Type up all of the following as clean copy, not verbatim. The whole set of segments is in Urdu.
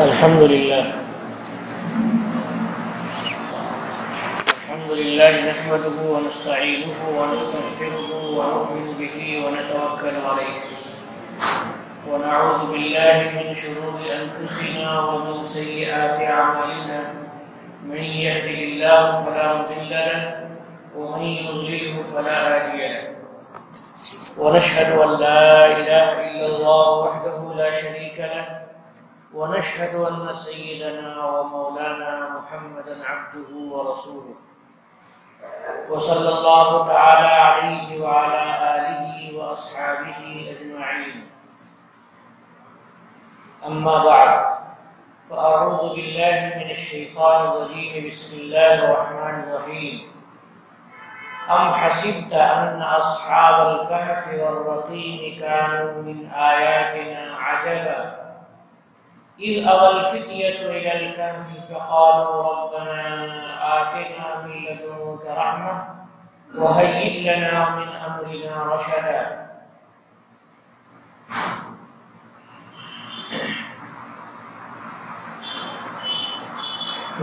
الحمد لله نحمده ونستعينه ونستغفره ونؤمن به ونتوكل عليه ونعوذ بالله من شرور أنفسنا ومن سيئات أعمالنا من يهده الله فلا مضل له ومن يضلله فلا هادي له ونشهد أن لا إله إلا الله وحده لا شريك له ونشهد أن سيدنا ومولانا محمدا عبده ورسوله وصلى الله تعالى عليه وعلى آله وأصحابه أجمعين. أما بعد فأعوذ بالله من الشيطان الرجيم. بسم الله الرحمن الرحيم. أم حسبت أن أصحاب الكهف والرقيم كانوا من آياتنا عجبا إذ أوى الفتية إلى الكهف فقالوا ربنا آتنا من لدنك رحمة وهيئ لنا من أمرنا رشدا.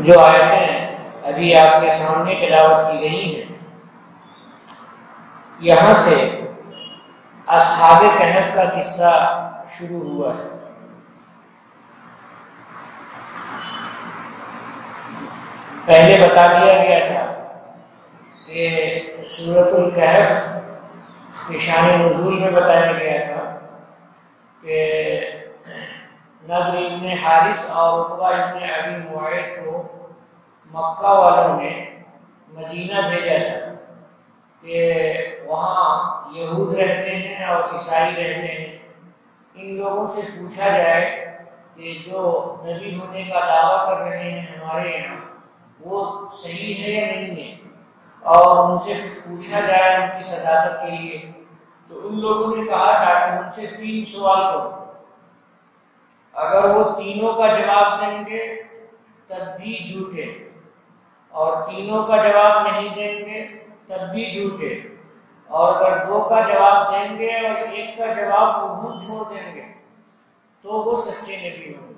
جو آیتیں ابھی آپ کے سامنے تلاوت کی گئی ہیں، یہاں سے اصحاب کہف کا قصہ شروع ہوا ہے۔ پہلے بتا دیا گیا تھا کہ سورۃ الکہف کے شان نزول میں بتایا گیا تھا کہ نضر ابن حارث اور عقبہ ابن ابی معیط کو مکہ والوں نے مدینہ بھیجا تھا کہ وہاں یہود رہتے ہیں اور عیسائی رہتے ہیں، ان لوگوں سے پوچھا جائے کہ جو نبی ہونے کا دعویٰ کر رہے ہیں ہمارے یہاں وہ صحیح ہے یا نہیں ہے، اور ان سے کچھ پوچھا جائے ان کی صداقت کے لیے۔ تو ان لوگوں نے کہا تھا کہ ان سے 3 سوال کرو، اگر وہ تینوں کا جواب دیں گے تب بھی جھوٹے، اور تینوں کا جواب نہیں دیں گے تب بھی جھوٹے، اور اگر 2 کا جواب دیں گے اور 1 کا جواب مبہم چھوڑ دیں گے تو وہ سچے نبی ہوں گے۔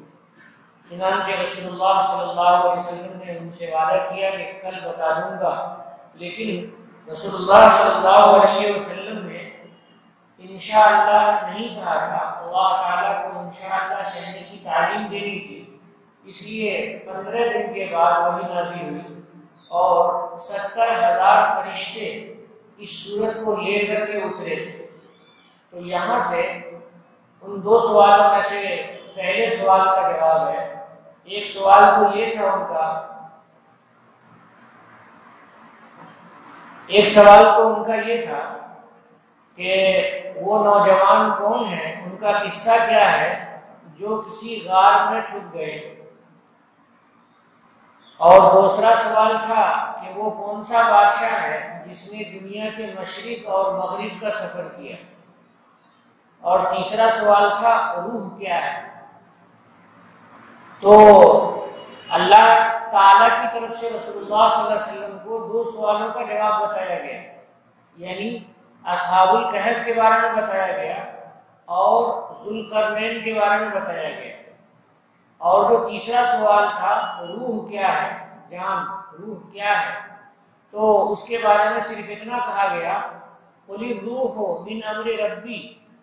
چنانچہ رسول اللہ صلی اللہ علیہ وسلم نے ان سے وعدہ کیا کہ کل بتا دوں گا، لیکن رسول اللہ صلی اللہ علیہ وسلم نے انشاءاللہ نہیں کہا تھا۔ اللہ تعالیٰ کو انشاءاللہ کہنے کی تعلیم دینی تھی، اس لیے 15 دن کے بعد وحی نازل ہوئی اور 70,000 فرشتے اس سورت کو لے کر کے اترے تھے۔ تو یہاں سے ان 2 سوالوں میں سے پہلے سوال کا جواب ہے۔ ایک سوال تو یہ تھا ان کا، ایک سوال تو ان کا یہ تھا کہ وہ نوجوان کون ہیں، ان کا قصہ کیا ہے جو کسی غار میں چھپ گئے، اور دوسرا سوال تھا کہ وہ کون سا بادشاہ ہے جس نے دنیا کے مشرق اور مغرب کا سفر کیا، اور تیسرا سوال تھا روح کیا ہے۔ تو اللہ تعالیٰ کی طرف سے رسول اللہ صلی اللہ علیہ وسلم کو 2 سوالوں کا جواب بتایا گیا، یعنی اصحاب الکہف کے بارے میں بتایا گیا اور ذوالقرنین کے بارے میں بتایا گیا، اور جو تیسرا سوال تھا روح کیا ہے، جان روح کیا ہے، تو اس کے بارے میں صرف اتنا کہا گیا قُلِ الرُّوحُ مِنْ أَمْرِ رَبِّي،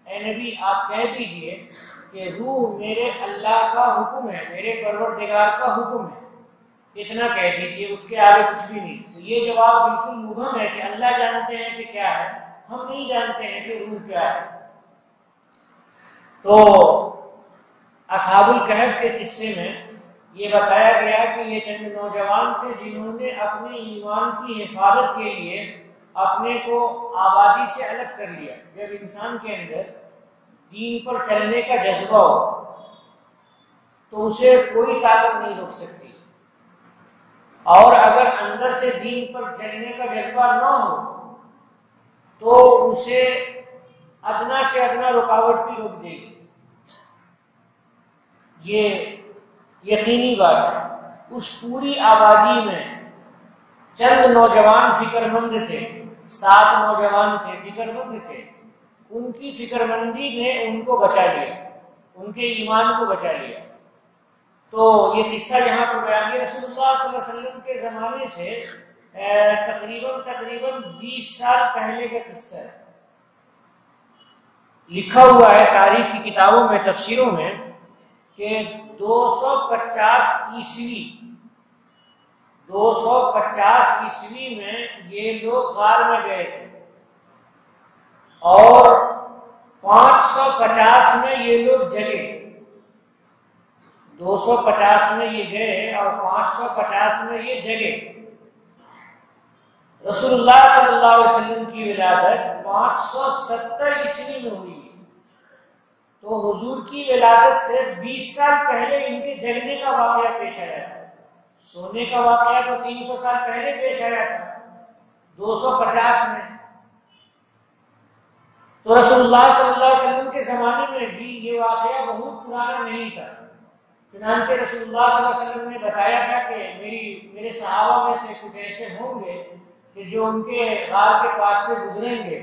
اے نبی آپ کہہ دیجئے کہ روح میرے اللہ کا حکم ہے، میرے پروردگار کا حکم ہے، اتنا کہہ دیجئے، اس کے آگے کچھ بھی نہیں۔ تو یہ جواب بالکل مبہم ہے کہ اللہ جانتے ہیں کہ کیا ہے، ہم نہیں جانتے ہیں کہ روح کیا ہے۔ تو اصحاب الکہف کے قصے میں یہ بتایا گیا کہ یہ چند نوجوان تھے جنہوں نے اپنے ایمان کی حفاظت کے لیے اپنے کو آبادی سے الگ کر لیا۔ جب انسان کے اندر دین پر چلنے کا جذبہ ہو تو اسے کوئی طاقت نہیں روک سکتی، اور اگر اندر سے دین پر چلنے کا جذبہ نہ ہو تو اسے ادنا سے ادنا رکاوٹ بھی روک دے گی۔ یہ یقینی بات ہے۔ اس پوری آبادی میں چند نوجوان فکر مند تھے، 7 نوجوان تھے، فکر مند تھے، ان کی فکر مندی نے ان کو بچا لیا، ان کے ایمان کو بچا لیا۔ تو یہ قصہ یہاں پر بیان کیا رسول اللہ صلی اللہ علیہ وسلم کے زمانے سے تقریباً 20 سال پہلے کا قصہ ہے. لکھا ہوا ہے تاریخ کی کتابوں میں، تفسیروں میں، کہ 250 عیسوی میں یہ لوگ غار میں گئے تھے، اور 550 میں یہ لوگ جگے. 250 میں یہ گئے اور 550 میں یہ جگے. رسول اللہ صلی اللہ علیہ وسلم کی ولادت 570 عیسوی میں ہوئی. تو حضور کی ولادت سے 20 سال پہلے ان کے جگنے کا واقعہ پیش آیا تھا. سونے کا واقعہ تو 300 سال پہلے پیش آیا تھا 250 میں. تو رسول اللہ صلی اللہ علیہ وسلم کے زمانے میں بھی یہ واقعہ بہت پرانا نہیں تھا. چنانچہ رسول اللہ صلی اللہ علیہ وسلم نے بتایا تھا کہ میرے صحابہ میں سے کچھ ایسے ہوں گے کہ جو ان کے غار کے پاس سے گزریں گے.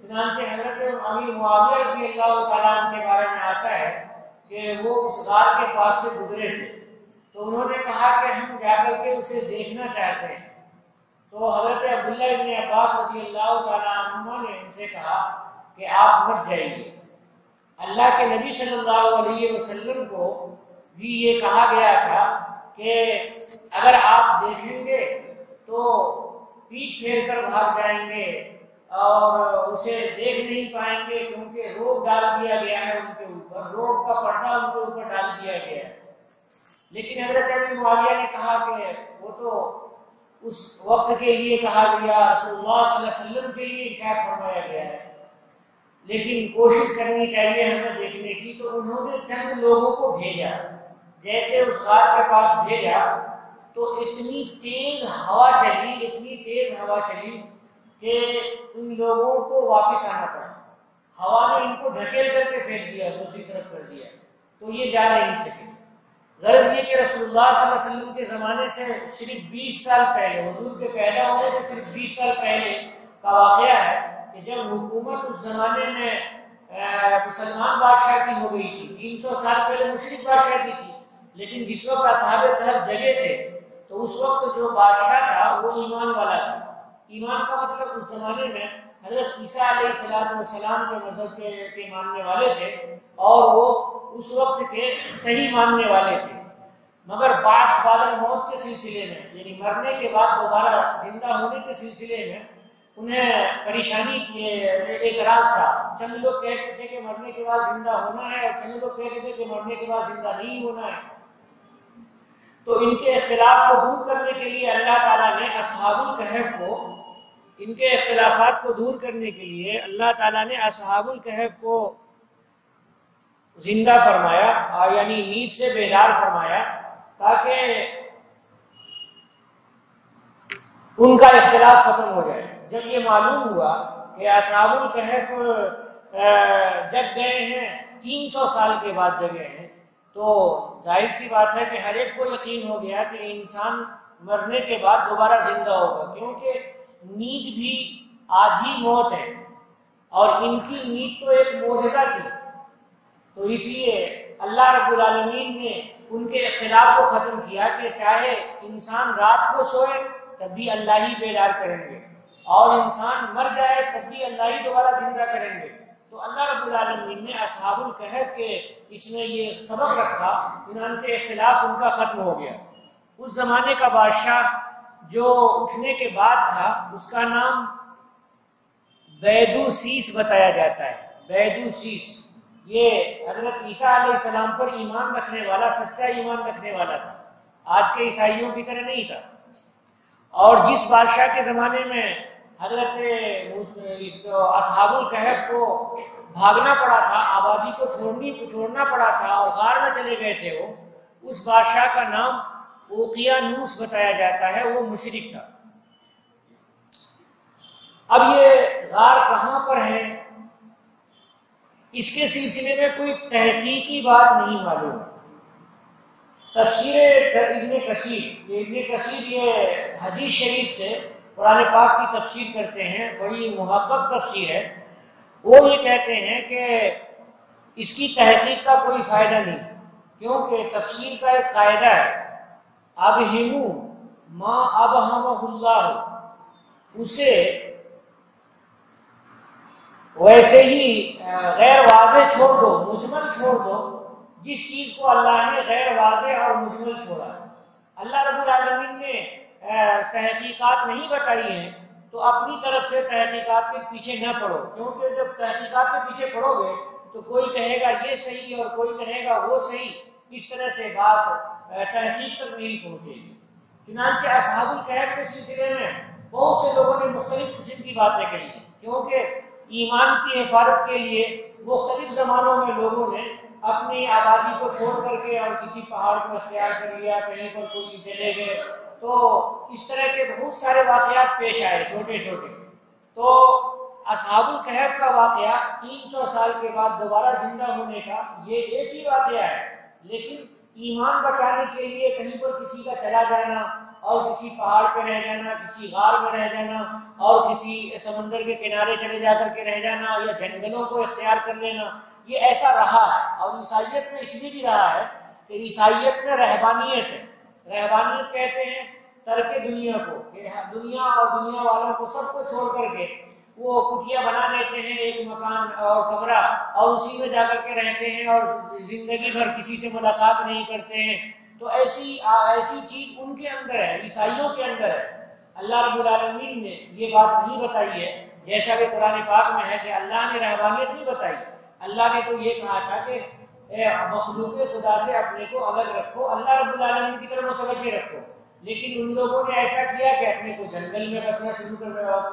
چنانچہ حضرت امیر معاویہ رضی اللہ تعالیٰ عنہ کے بارے میں آتا ہے کہ وہ اس غار کے پاس سے گزرے تھے، تو انہوں نے کہا کہ ہم جا کر کے اسے دیکھنا چاہتے ہیں. تو حضرت عبداللہ ابن عباس رضی اللہ تعالیٰ عنہما نے ان سے کہا کہ آپ مت جائیے. اللہ کے نبی صلی اللہ علیہ وسلم کو بھی یہ کہا گیا تھا کہ اگر آپ دیکھیں گے تو پیٹھ پھیر کر بھاگ جائیں گے اور اسے دیکھ نہیں پائیں گے، کیونکہ روب ڈال دیا گیا ہے ان کے اوپر، روب کا پردہ ان کے اوپر ڈال دیا گیا ہے. لیکن حضرت ابی معاویہ نے کہا کہ وہ تو اس وقت کے لیے کہا گیا، رسول اللہ صلی اللہ علیہ وسلم کے لیے ارشاد فرمایا گیا ہے، لیکن کوشش کرنی چاہیے ہمیں دیکھنے کی. تو انہوں نے چند لوگوں کو بھیجا. جیسے اس غار کے پاس بھیجا تو اتنی تیز ہوا چلی کہ ان لوگوں کو واپس آنا پڑا. ہوا نے ان کو ڈھکیل کر کے پھینک دیا، دوسری طرف کر دیا، تو یہ جا نہیں سکے. غرض یہ کہ رسول اللہ صلی اللہ علیہ وسلم کے زمانے سے صرف 20 سال پہلے، حضور کے پیدا ہونے سے صرف 20 سال پہلے کا واقعہ ہے کہ جب حکومت اس زمانے میں مسلمان بادشاہ کی ہو گئی تھی. 300 سال پہلے مشرک بادشاہ کی تھی، لیکن جس وقت اصحاب کہف جگہ تھے تو اس وقت جو بادشاہ تھا وہ ایمان والا تھا. ایمان کا مطلب اس زمانے میں حضرت عیسیٰ علیہ السلام کے مذہب کے ماننے والے تھے، اور وہ اس وقت کے صحیح ماننے والے تھے. مگر بعض موت کے سلسلے میں، یعنی مرنے کے بعد دوبارہ زندہ ہونے کے سلسلے میں انہیں پریشانی اعتراض تھا. چند لوگ کہتے تھے کہ مرنے کے بعد زندہ ہونا ہے، اور چند لوگ کہتے تھے کہ مرنے کے بعد زندہ نہیں ہونا ہے. تو ان کے اختلاف کو دور کرنے کے لیے اللہ تعالیٰ نے اصحاب الکہف کو، ان کے اختلافات کو دور کرنے کے لیے اللہ تعالیٰ نے اصحاب الکہف کو زندہ فرمایا، یعنی نیند سے بیدار فرمایا، تاکہ ان کا اختلاف ختم ہو جائے. جب یہ معلوم ہوا کہ اصحاب الکہف جگ گئے ہیں، 300 سال کے بعد جگے ہیں، تو ظاہر سی بات ہے کہ ہر ایک کو یقین ہو گیا کہ انسان مرنے کے بعد دوبارہ زندہ ہوگا، کیونکہ نیند بھی آدھی موت ہے، اور ان کی نیند تو ایک معجزہ تھی. تو اس لیے اللہ رب العالمین نے ان کے اختلاف کو ختم کیا کہ چاہے انسان رات کو سوئے تب بھی اللہ ہی بیدار کریں گے، اور انسان مر جائے تب بھی اللہ ہی دوبارہ زندہ کریں گے. تو اللہ رب العالمین نے اصحاب الکہف کے اس میں یہ سبق رکھا، چنانچہ اختلاف ان کا ختم ہو گیا. اس زمانے کا بادشاہ جو اٹھنے کے بعد تھا اس کا نام بیدوسیس بتایا جاتا ہے. بیدوسیس یہ حضرت عیسیٰ علیہ السلام پر ایمان رکھنے والا، سچا ایمان رکھنے والا تھا، آج کے عیسائیوں کی طرح نہیں تھا. اور جس بادشاہ کے زمانے میں حضرت اصحاب الکہف کو بھاگنا پڑا تھا، آبادی کو چھوڑنا پڑا تھا اور غار میں چلے گئے تھے، وہ اس بادشاہ کا نام اوقیانوس بتایا جاتا ہے، وہ مشرک تھا. اب یہ غار کہاں پر ہے اس کے سلسلے میں کوئی تحقیقی بات نہیں معلوم. تفسیر ابن کثیر یہ حدیث شریف سے قرآن پاک کی تفسیر کرتے ہیں، بڑی محقق تفسیر ہے. وہ یہ کہتے ہیں کہ اس کی تحقیق کا کوئی فائدہ نہیں، کیونکہ تفسیر کا ایک قاعدہ ہے، ابہمو ما ابہمہ اللہ، اسے ویسے ہی غیر واضح چھوڑ دو، مجمل چھوڑ دو، جس چیز کو اللہ نے غیر واضح اور مجمل چھوڑا۔ اللہ رب العالمین نے تحقیقات نہیں بتائی ہیں تو اپنی طرف سے تحقیقات کے پیچھے نہ پڑو، کیونکہ جب تحقیقات کے پیچھے پڑو گے تو کوئی کہے گا یہ صحیح اور کوئی کہے گا وہ صحیح، اس طرح سے بات تحقیق تک نہیں پہنچے گی۔ چنانچہ اصحاب الکہف کے سلسلے میں بہت سے لوگوں نے مختلف قسم کی باتیں کہی ہیں، کیونکہ ایمان کی حفاظت کے لیے مختلف زمانوں میں لوگوں نے اپنی آبادی کو چھوڑ کر کے اور کسی پہاڑ کو اختیار کر لیا، کہیں پر کوئی چلے گئے، تو اس طرح کے بہت سارے واقعات پیش آئے چھوٹے چھوٹے۔ تو اصحاب الکہف کا واقعہ 300 سال کے بعد دوبارہ زندہ ہونے کا یہ ایک ہی واقعہ ہے، لیکن ایمان بچانے کے لیے کہیں پر کسی کا چلا جانا اور کسی پہاڑ پہ رہ جانا، کسی غار میں رہ جانا اور کسی سمندر کے کنارے چلے جا کر کے رہ جانا یا جنگلوں کو اختیار کر لینا، یہ ایسا رہا ہے۔ اور عیسائیت میں اس لیے بھی رہا ہے کہ عیسائیت میں رہبانیت ہے۔ رہبانیت کہتے ہیں ترک دنیا کو، کہ دنیا اور دنیا والوں کو سب کو چھوڑ کر کے وہ کٹیاں بنا لیتے ہیں، ایک مکان اور کمرہ، اور اسی میں جا کر کے رہتے ہیں اور زندگی بھر کسی سے ملاقات نہیں کرتے ہیں۔ تو ایسی چیز ان کے اندر ہے، عیسائیوں کے اندر ہے۔ اللہ رب العالمین نے یہ بات نہیں بتائی ہے، جیسا کہ قرآن پاک میں ہے کہ اللہ نے رہبانیت نہیں بتائی۔ اللہ نے تو یہ کہا تھا کہ مخلوق خدا سے اپنے کو الگ رکھو، اللہ رب العالمین کی طرف متوجہ رکھو، لیکن ان لوگوں نے ایسا کیا کہ اپنے کو جنگل میں بسنا شروع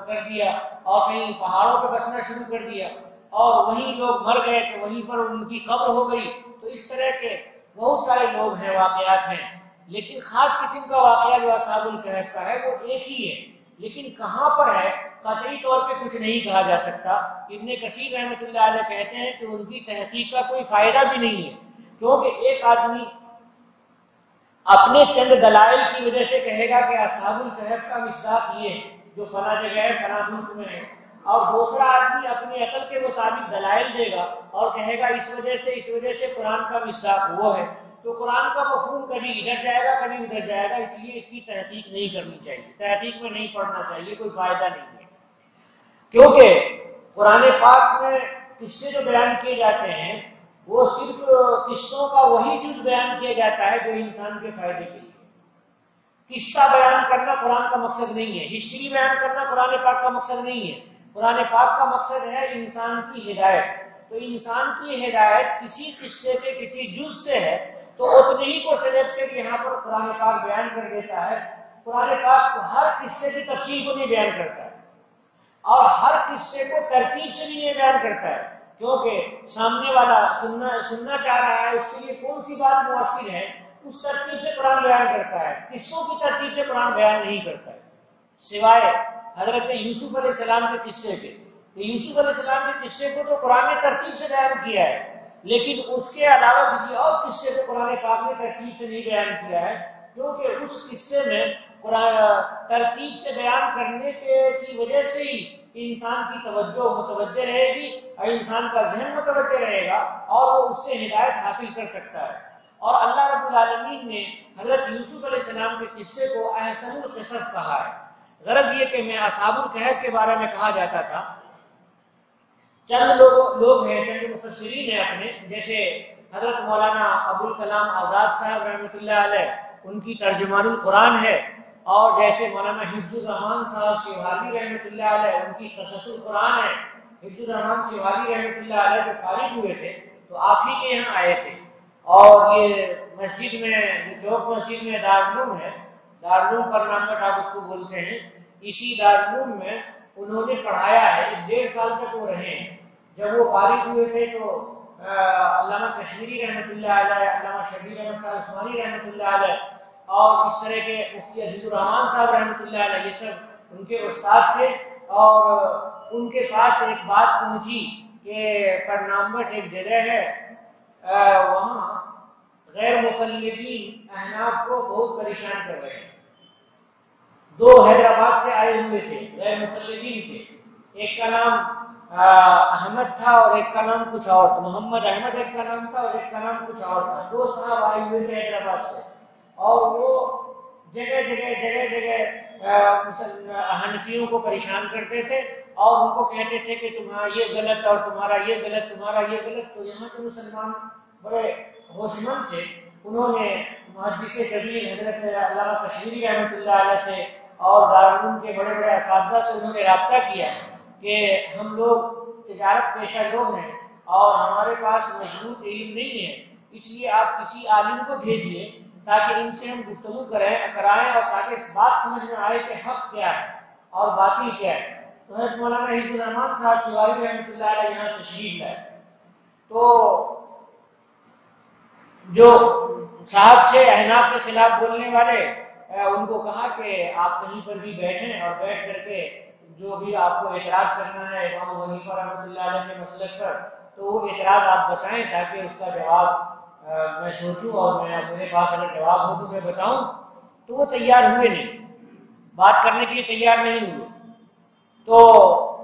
کر دیا اور کہیں پہاڑوں پہ بسنا شروع کر دیا، اور وہیں لوگ مر گئے تو وہیں پر ان کی قبر ہو گئی۔ تو اس طرح کے بہت سارے لوگ ہیں، واقعات ہیں، لیکن خاص قسم کا واقعہ جو اصحاب الکہف کا ہے وہ ایک ہی ہے، لیکن کہاں پر ہے قطعی طور پہ کچھ نہیں کہا جا سکتا۔ ابن کثیر رحمۃ اللہ علیہ کہتے ہیں کہ ان کی تحقیق کا کوئی فائدہ بھی نہیں ہے، کیونکہ ایک آدمی اپنے چند دلائل کی وجہ سے کہے گا کہ اصحاب الکہف کا مصداق یہ ہے جو فلاں جگہ ہے، فلاں ملک میں ہے، اور دوسرا آدمی اپنی عقل کے مطابق دلائل دے گا اور کہے گا اس وجہ سے قرآن کا مصداق وہ ہے۔ تو قرآن کا مفہوم کبھی ادھر جائے گا کبھی ادھر جائے گا، اس لیے اس کی تحقیق نہیں کرنی چاہیے، تحقیق میں نہیں پڑھنا چاہیے، کوئی فائدہ نہیں ہے۔ کیونکہ قرآن پاک میں قصے جو بیان کیے جاتے ہیں وہ صرف قصوں کا وہی جز بیان کیا جاتا ہے جو انسان کے فائدے کے لیے۔ قصہ بیان کرنا قرآن کا مقصد نہیں ہے، ہسٹری بیان کرنا قرآن پاک کا مقصد نہیں ہے۔ قرآن پاک کا مقصد ہے انسان کی ہدایت۔ تو انسان کی ہدایت کسی قصے کے کسی جز سے ہے تو اتنے ہی کو سلیکٹڈ یہاں پر قرآن پاک بیان کر دیتا ہے۔ قرآن پاک ہر قصے کی تفصیل کو نہیں بیان کرتا ہے اور ہر قصے کو ترتیب سے بھی نہیں بیان کرتا ہے، کیونکہ سامنے والا سننا چاہ رہا ہے، اس کے لیے کون سی بات مؤثر ہے اس ترتیب سے قرآن بیان کرتا ہے، قصوں کی ترتیب سے قرآن بیان نہیں کرتا ہے، سوائے حضرت یوسف علیہ السلام کے قصے کے۔ یوسف علیہ السلام کے قصے کو تو قرآن نے ترتیب سے بیان کیا ہے، لیکن اس کے علاوہ کسی اور قصے کو قرآن پاک نے ترتیب سے نہیں بیان کیا ہے، کیونکہ اس قصے میں ترتیب سے بیان کرنے کی وجہ سے ہی انسان کی توجہ متوجہ رہے گی اور انسان کا ذہن متوجہ رہے گا اور وہ اس سے ہدایت حاصل کر سکتا ہے۔ اور اللہ رب العالمین نے حضرت یوسف علیہ السلام کے قصے کو احسن القصص کہا ہے۔ غرض یہ کہ میں اصحاب الکہف کے بارے میں کہا جاتا تھا، چند لوگ ہیں، چند مفسرین ہیں اپنے، جیسے حضرت مولانا ابوالکلام آزاد صاحب رحمۃ اللہ علیہ، ان کی ترجمان القرآن ہے، اور جیسے مولانا حفظ الرحمان صاحب شیوانی رحمۃ اللہ علیہ، ان کی قصص القرآن ہے۔ حفظ الرحمان شیوانی رحمۃ اللہ علیہ جو فارغ ہوئے تھے تو آپ ہی کے یہاں آئے تھے، اور یہ مسجد میں چوک مسجد میں دارالعلوم ہے، دارالعلوم پر نامبٹ آپ اس کو بولتے ہیں، اسی دارالعلوم میں انہوں نے پڑھایا ہے، 1.5 سال تک وہ رہے ہیں۔ جب وہ فارغ ہوئے تھے تو علامہ کشمیری رحمۃ اللہ علیہ، علامہ شبیر احمد صاحب عثمانی رحمۃ اللہ علیہ، اور اس طرح کے مفتی عزیز الرحمان صاحب رحمۃ اللہ علیہ، یہ سب ان کے استاد تھے، اور ان کے پاس ایک بات پہنچی کہ پرنامبٹ ایک جگہ ہے، وہاں غیر مقلدین احناف کو بہت پریشان کر رہے ہیں۔ 2 حیدرآباد سے آئے ہوئے تھے، غیر مقلدین تھے، ایک کا نام احمد تھا اور ایک کا نام کچھ اور تھا، محمد احمد ایک کا نام تھا اور ایک کا نام کچھ اور تھا، 2 صاحب آئے ہوئے تھے حیدرآباد سے، اور وہ جگہ حنفیوں کو پریشان کرتے تھے اور ان کو کہتے تھے کہ تمہارا یہ غلط اور تمہارا یہ غلط، تمہارا یہ غلط۔ تو یہاں کے مسلمان بڑے ہوش مند تھے، انہوں نے محدث کبیر حضرت علامہ کشمیری رحمۃ اللہ علیہ سے اور دارالعلوم کے بڑے بڑے اساتذہ سے انہوں نے رابطہ کیا کہ ہم لوگ تجارت پیشہ لوگ ہیں اور ہمارے پاس مضبوط علم نہیں ہے، اس لیے آپ کسی عالم کو بھیجیے تاکہ ان سے ہم گفتگو کرائیں اور تاکہ اس بات سمجھ میں آئے کہ حق کیا ہے اور باطل کیا ہے۔ تو حضرت مولانا حفظ الرحمان صاحب سواری رحمۃ اللہ علیہ یہاں تشریف لائے، تو جو صاحب تھے احناف کے خلاف بولنے والے، ان کو کہا کہ آپ کہیں پر بھی بیٹھیں اور بیٹھ کر کے جو بھی آپ کو اعتراض کرنا ہے امام ابو حنیفہ رحمۃ اللہ علیہ کے مسلک پر، تو وہ اعتراض آپ بتائیں تاکہ اس کا جواب میں سوچوں اور میرے پاس اگر جواب ہو تو میں بتاؤں۔ تو وہ تیار ہوئے نہیں، بات کرنے کے لیے تیار نہیں ہوئے۔ تو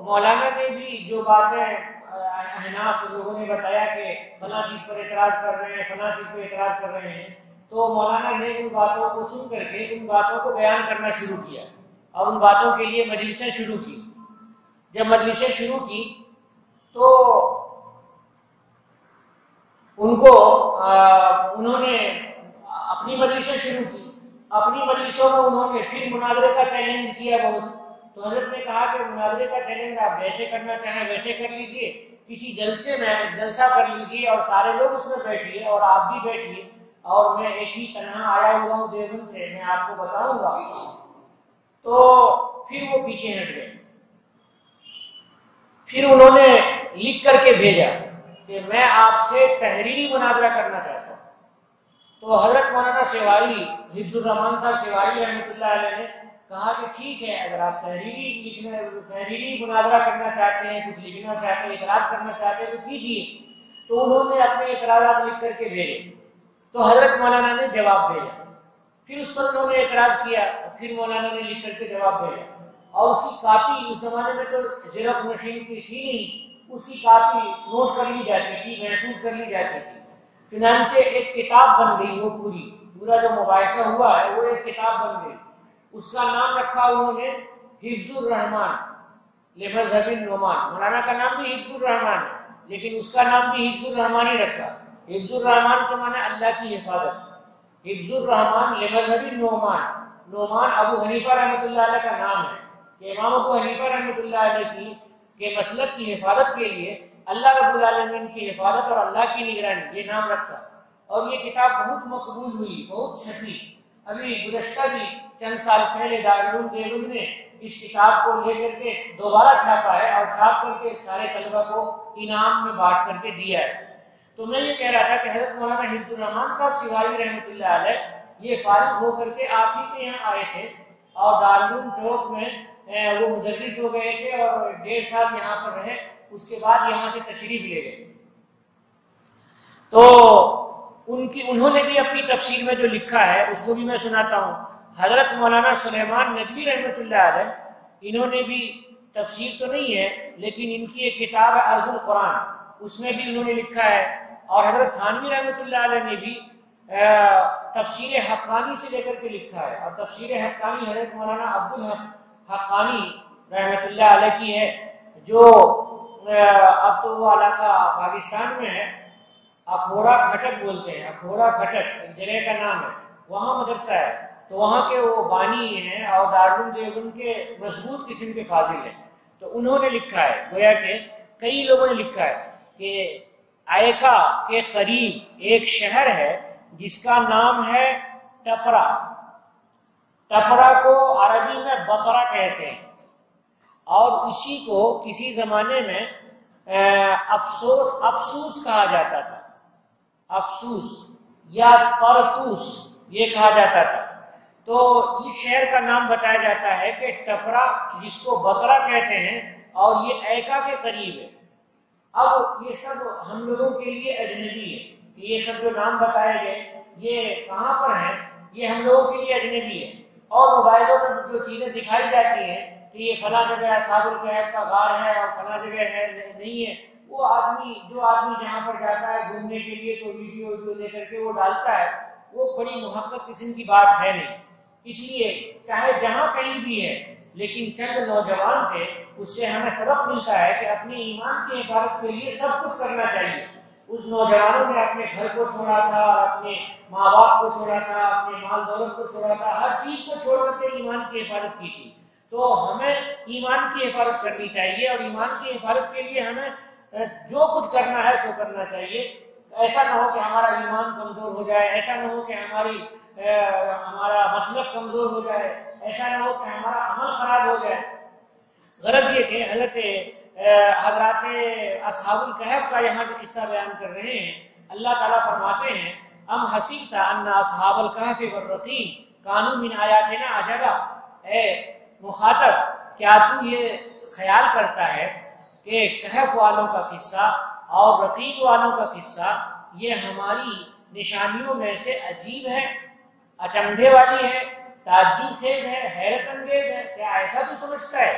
مولانا نے بھی جو باتیں احناف لوگوں نے بتایا کہ فلاں چیز پر اعتراض کر رہے ہیں، فلاں چیز پر اعتراض کر رہے ہیں، تو مولانا نے ان باتوں کو سن کر کے ان باتوں کو بیان کرنا شروع کیا اور ان باتوں کے لیے مجلسیں شروع کی۔ جب مجلسیں شروع کی تو انہوں نے اپنی مجلسیں شروع کی، اپنی مجلسوں میں انہوں نے پھر مناظرے کا چیلنج کیا بہت۔ تو حضرت نے کہا کہ مناظرے کا چیلنج آپ جیسے کرنا چاہیں ویسے کر لیجئے، کسی جلسے میں جلسہ کر لیجئے اور سارے لوگ اس میں بیٹھیے اور آپ بھی بیٹھیے، اور میں ایک ہی تنہا آیا ہوا ہوں دیوبند سے، میں آپ کو بتاؤں گا۔ تو پھر وہ پیچھے ہٹ گئے، پھر انہوں نے لکھ کر کے بھیجا کہ میں آپ سے تحریری مناظرہ کرنا چاہتا ہوں۔ تو حضرت مولانا سیواری حفظ الرحمان صاحب سیواری رحمۃ اللہ علیہ نے کہا کہ ٹھیک ہے، اگر آپ تحریری مناظرہ کرنا چاہتے ہیں، کچھ لکھنا چاہتے ہیں، اعتراض کرنا چاہتے ہیں تو کیجیے۔ تو انہوں نے اپنے اعتراضات لکھ کر کے بھیجے، تو حضرت مولانا نے جواب بھیجا، پھر اس پر انہوں نے اعتراض کیا، پھر مولانا نے لکھ کر کے جواب بھیجا، اور اس کی کاپی اس زمانے میں تو زیروکس مشین کی تھی نہیں، اس کی کاپی نوٹ کر لی جاتی تھی، محفوظ کر لی جاتی تھی، چنانچہ ایک کتاب بن گئی، وہ پورا جو مباحثہ ہوا ہے وہ ایک کتاب بن گئی۔ اس کا نام رکھا انہوں نے حفظ الرحمان لمذہب النعمان۔ مولانا کا نام بھی حفظ الرحمان ہے لیکن اس کا نام بھی حفظ الرحمان ہی رکھا۔ حفظ الرحمان کا معنی اللہ کی حفاظت، حفظ الرحمان لمذہب النعمان، نعمان ابو حنیفہ رحمۃ اللہ علیہ کا نام ہے کہ امام ابو حنیفہ رحمۃ اللہ علیہ کے مسلک کی حفاظت کے لیے اللہ رب العالمین کی حفاظت اور اللہ کی نگرانی، یہ نام رکھا۔ اور یہ کتاب بہت مقبول ہوئی، بہت چھپی۔ ابھی گزشتہ بھی چند سال پہلے دارالعلوم دیوبند نے اس کتاب کو لے کر کے دوبارہ چھاپا ہے اور چھاپ کر کے سارے طلبہ کو انعام میں بانٹ کر کے دیا ہے۔ تو میں یہ کہہ رہا تھا کہ حضرت مولانا حفظ الرحمان صاحب سیواری رحمۃ اللہ علیہ یہ فارغ ہو کر کے آپ ہی کے یہاں آئے تھے اور دارالعلوم چوک میں وہ مدرس ہو گئے تھے اور 1.5 سال یہاں پر رہے، اس کے بعد یہاں سے تشریف لے گئے۔ تو انہوں نے بھی اپنی تفسیر میں جو لکھا ہے اس کو بھی میں سناتا ہوں۔ حضرت مولانا سلیمان ندوی رحمۃ اللہ علیہ، انہوں نے بھی تفسیر تو نہیں ہے لیکن ان کی ایک کتاب ہے عرض القرآن، اس میں بھی انہوں نے لکھا ہے۔ اور حضرت تھانوی رحمۃ اللہ علیہ نے بھی تفسیر حقانی سے لے کر کے لکھا ہے، اور تفسیر حقانی حضرت مولانا عبدالحق حقانی رحمۃ اللہ علیہ کی ہے، جو اب تو وہ علاقہ پاکستان میں ہے، اکھوڑا کھٹک بولتے ہیں، اکھوڑا کھٹک ایک جگہ کا نام ہے، وہاں مدرسہ ہے۔ تو وہاں کے وہ بانی ہیں اور دارالعلوم دیوبند کے مضبوط قسم کے فاضل ہیں۔ تو انہوں نے لکھا ہے، گویا کہ کئی لوگوں نے لکھا ہے کہ ایکا کے قریب ایک شہر ہے جس کا نام ہے ٹپرا۔ ٹپرا کو عربی میں بقرہ کہتے ہیں، اور اسی کو کسی زمانے میں افسوس کہا جاتا تھا، افسوس یا قرطوس یہ کہا جاتا تھا۔ تو اس شہر کا نام بتایا جاتا ہے کہ ٹپرا، جس کو بقرہ کہتے ہیں، اور یہ ایکا کے قریب ہے۔ اب یہ سب ہم لوگوں کے لیے اجنبی ہے، یہ سب جو نام بتائے گئے یہ کہاں پر ہیں، یہ ہم لوگوں کے لیے اجنبی ہے۔ اور موبائلوں میں جو چیزیں دکھائی جاتی ہیں کہ یہ فلاں جگہ اصحاب الکہف کا غار ہے اور فلاں جگہ ہے نہیں ہے، وہ آدمی جہاں پر جاتا ہے گھومنے کے لیے تو ویڈیو لے کر کے وہ ڈالتا ہے، وہ بڑی محقق قسم کی بات ہے نہیں۔ اس لیے چاہے جہاں کہیں بھی ہے، لیکن چند نوجوان تھے، اس سے ہمیں سبق ملتا ہے کہ اپنے ایمان کی حفاظت کے لیے سب کچھ کرنا چاہیے۔ اس نوجوانوں نے اپنے گھر کو چھوڑا تھا، اپنے ماں باپ کو چھوڑا تھا، اپنے مال دولت کو چھوڑا تھا، ہر چیز کو چھوڑ کر کے ایمان کی حفاظت کی تھی۔ تو ہمیں ایمان کی حفاظت کرنی چاہیے، اور ایمان کی حفاظت کے لیے ہمیں جو کچھ کرنا ہے سو کرنا چاہیے۔ ایسا نہ ہو کہ ہمارا ایمان کمزور ہو جائے، ایسا نہ ہو کہ ہمارا مسلک کمزور ہو جائے، ایسا نہ ہو کہ ہمارا عمل خراب ہو جائے۔ غرض یہ کہ حضرات اصحاب الکہف کا یہاں سے قصہ بیان کر رہے ہیں۔ اللہ تعالیٰ فرماتے ہیں ام حسبت ان اصحاب الکہف والرقیم کانوا من آیاتنا عجبا، اے مخاطب کیا تو یہ خیال کرتا ہے کہ کہف والوں کا قصہ اور رقیم والوں کا قصہ یہ ہماری نشانیوں میں سے عجیب ہے، اچنبھے والی ہے، تعجب خیز ہے، حیرت انگیز ہے؟ کیا ایسا تو سمجھتا ہے؟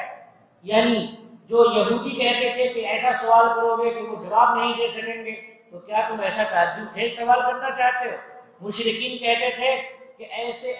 یعنی جو یہودی کہتے تھے کہ ایسا سوال کرو گے کہ وہ جواب نہیں دے سکیں گے، تو کیا تم ایسا تعجب خیز سوال کرنا چاہتے ہو؟ مشرکین کہتے تھے کہ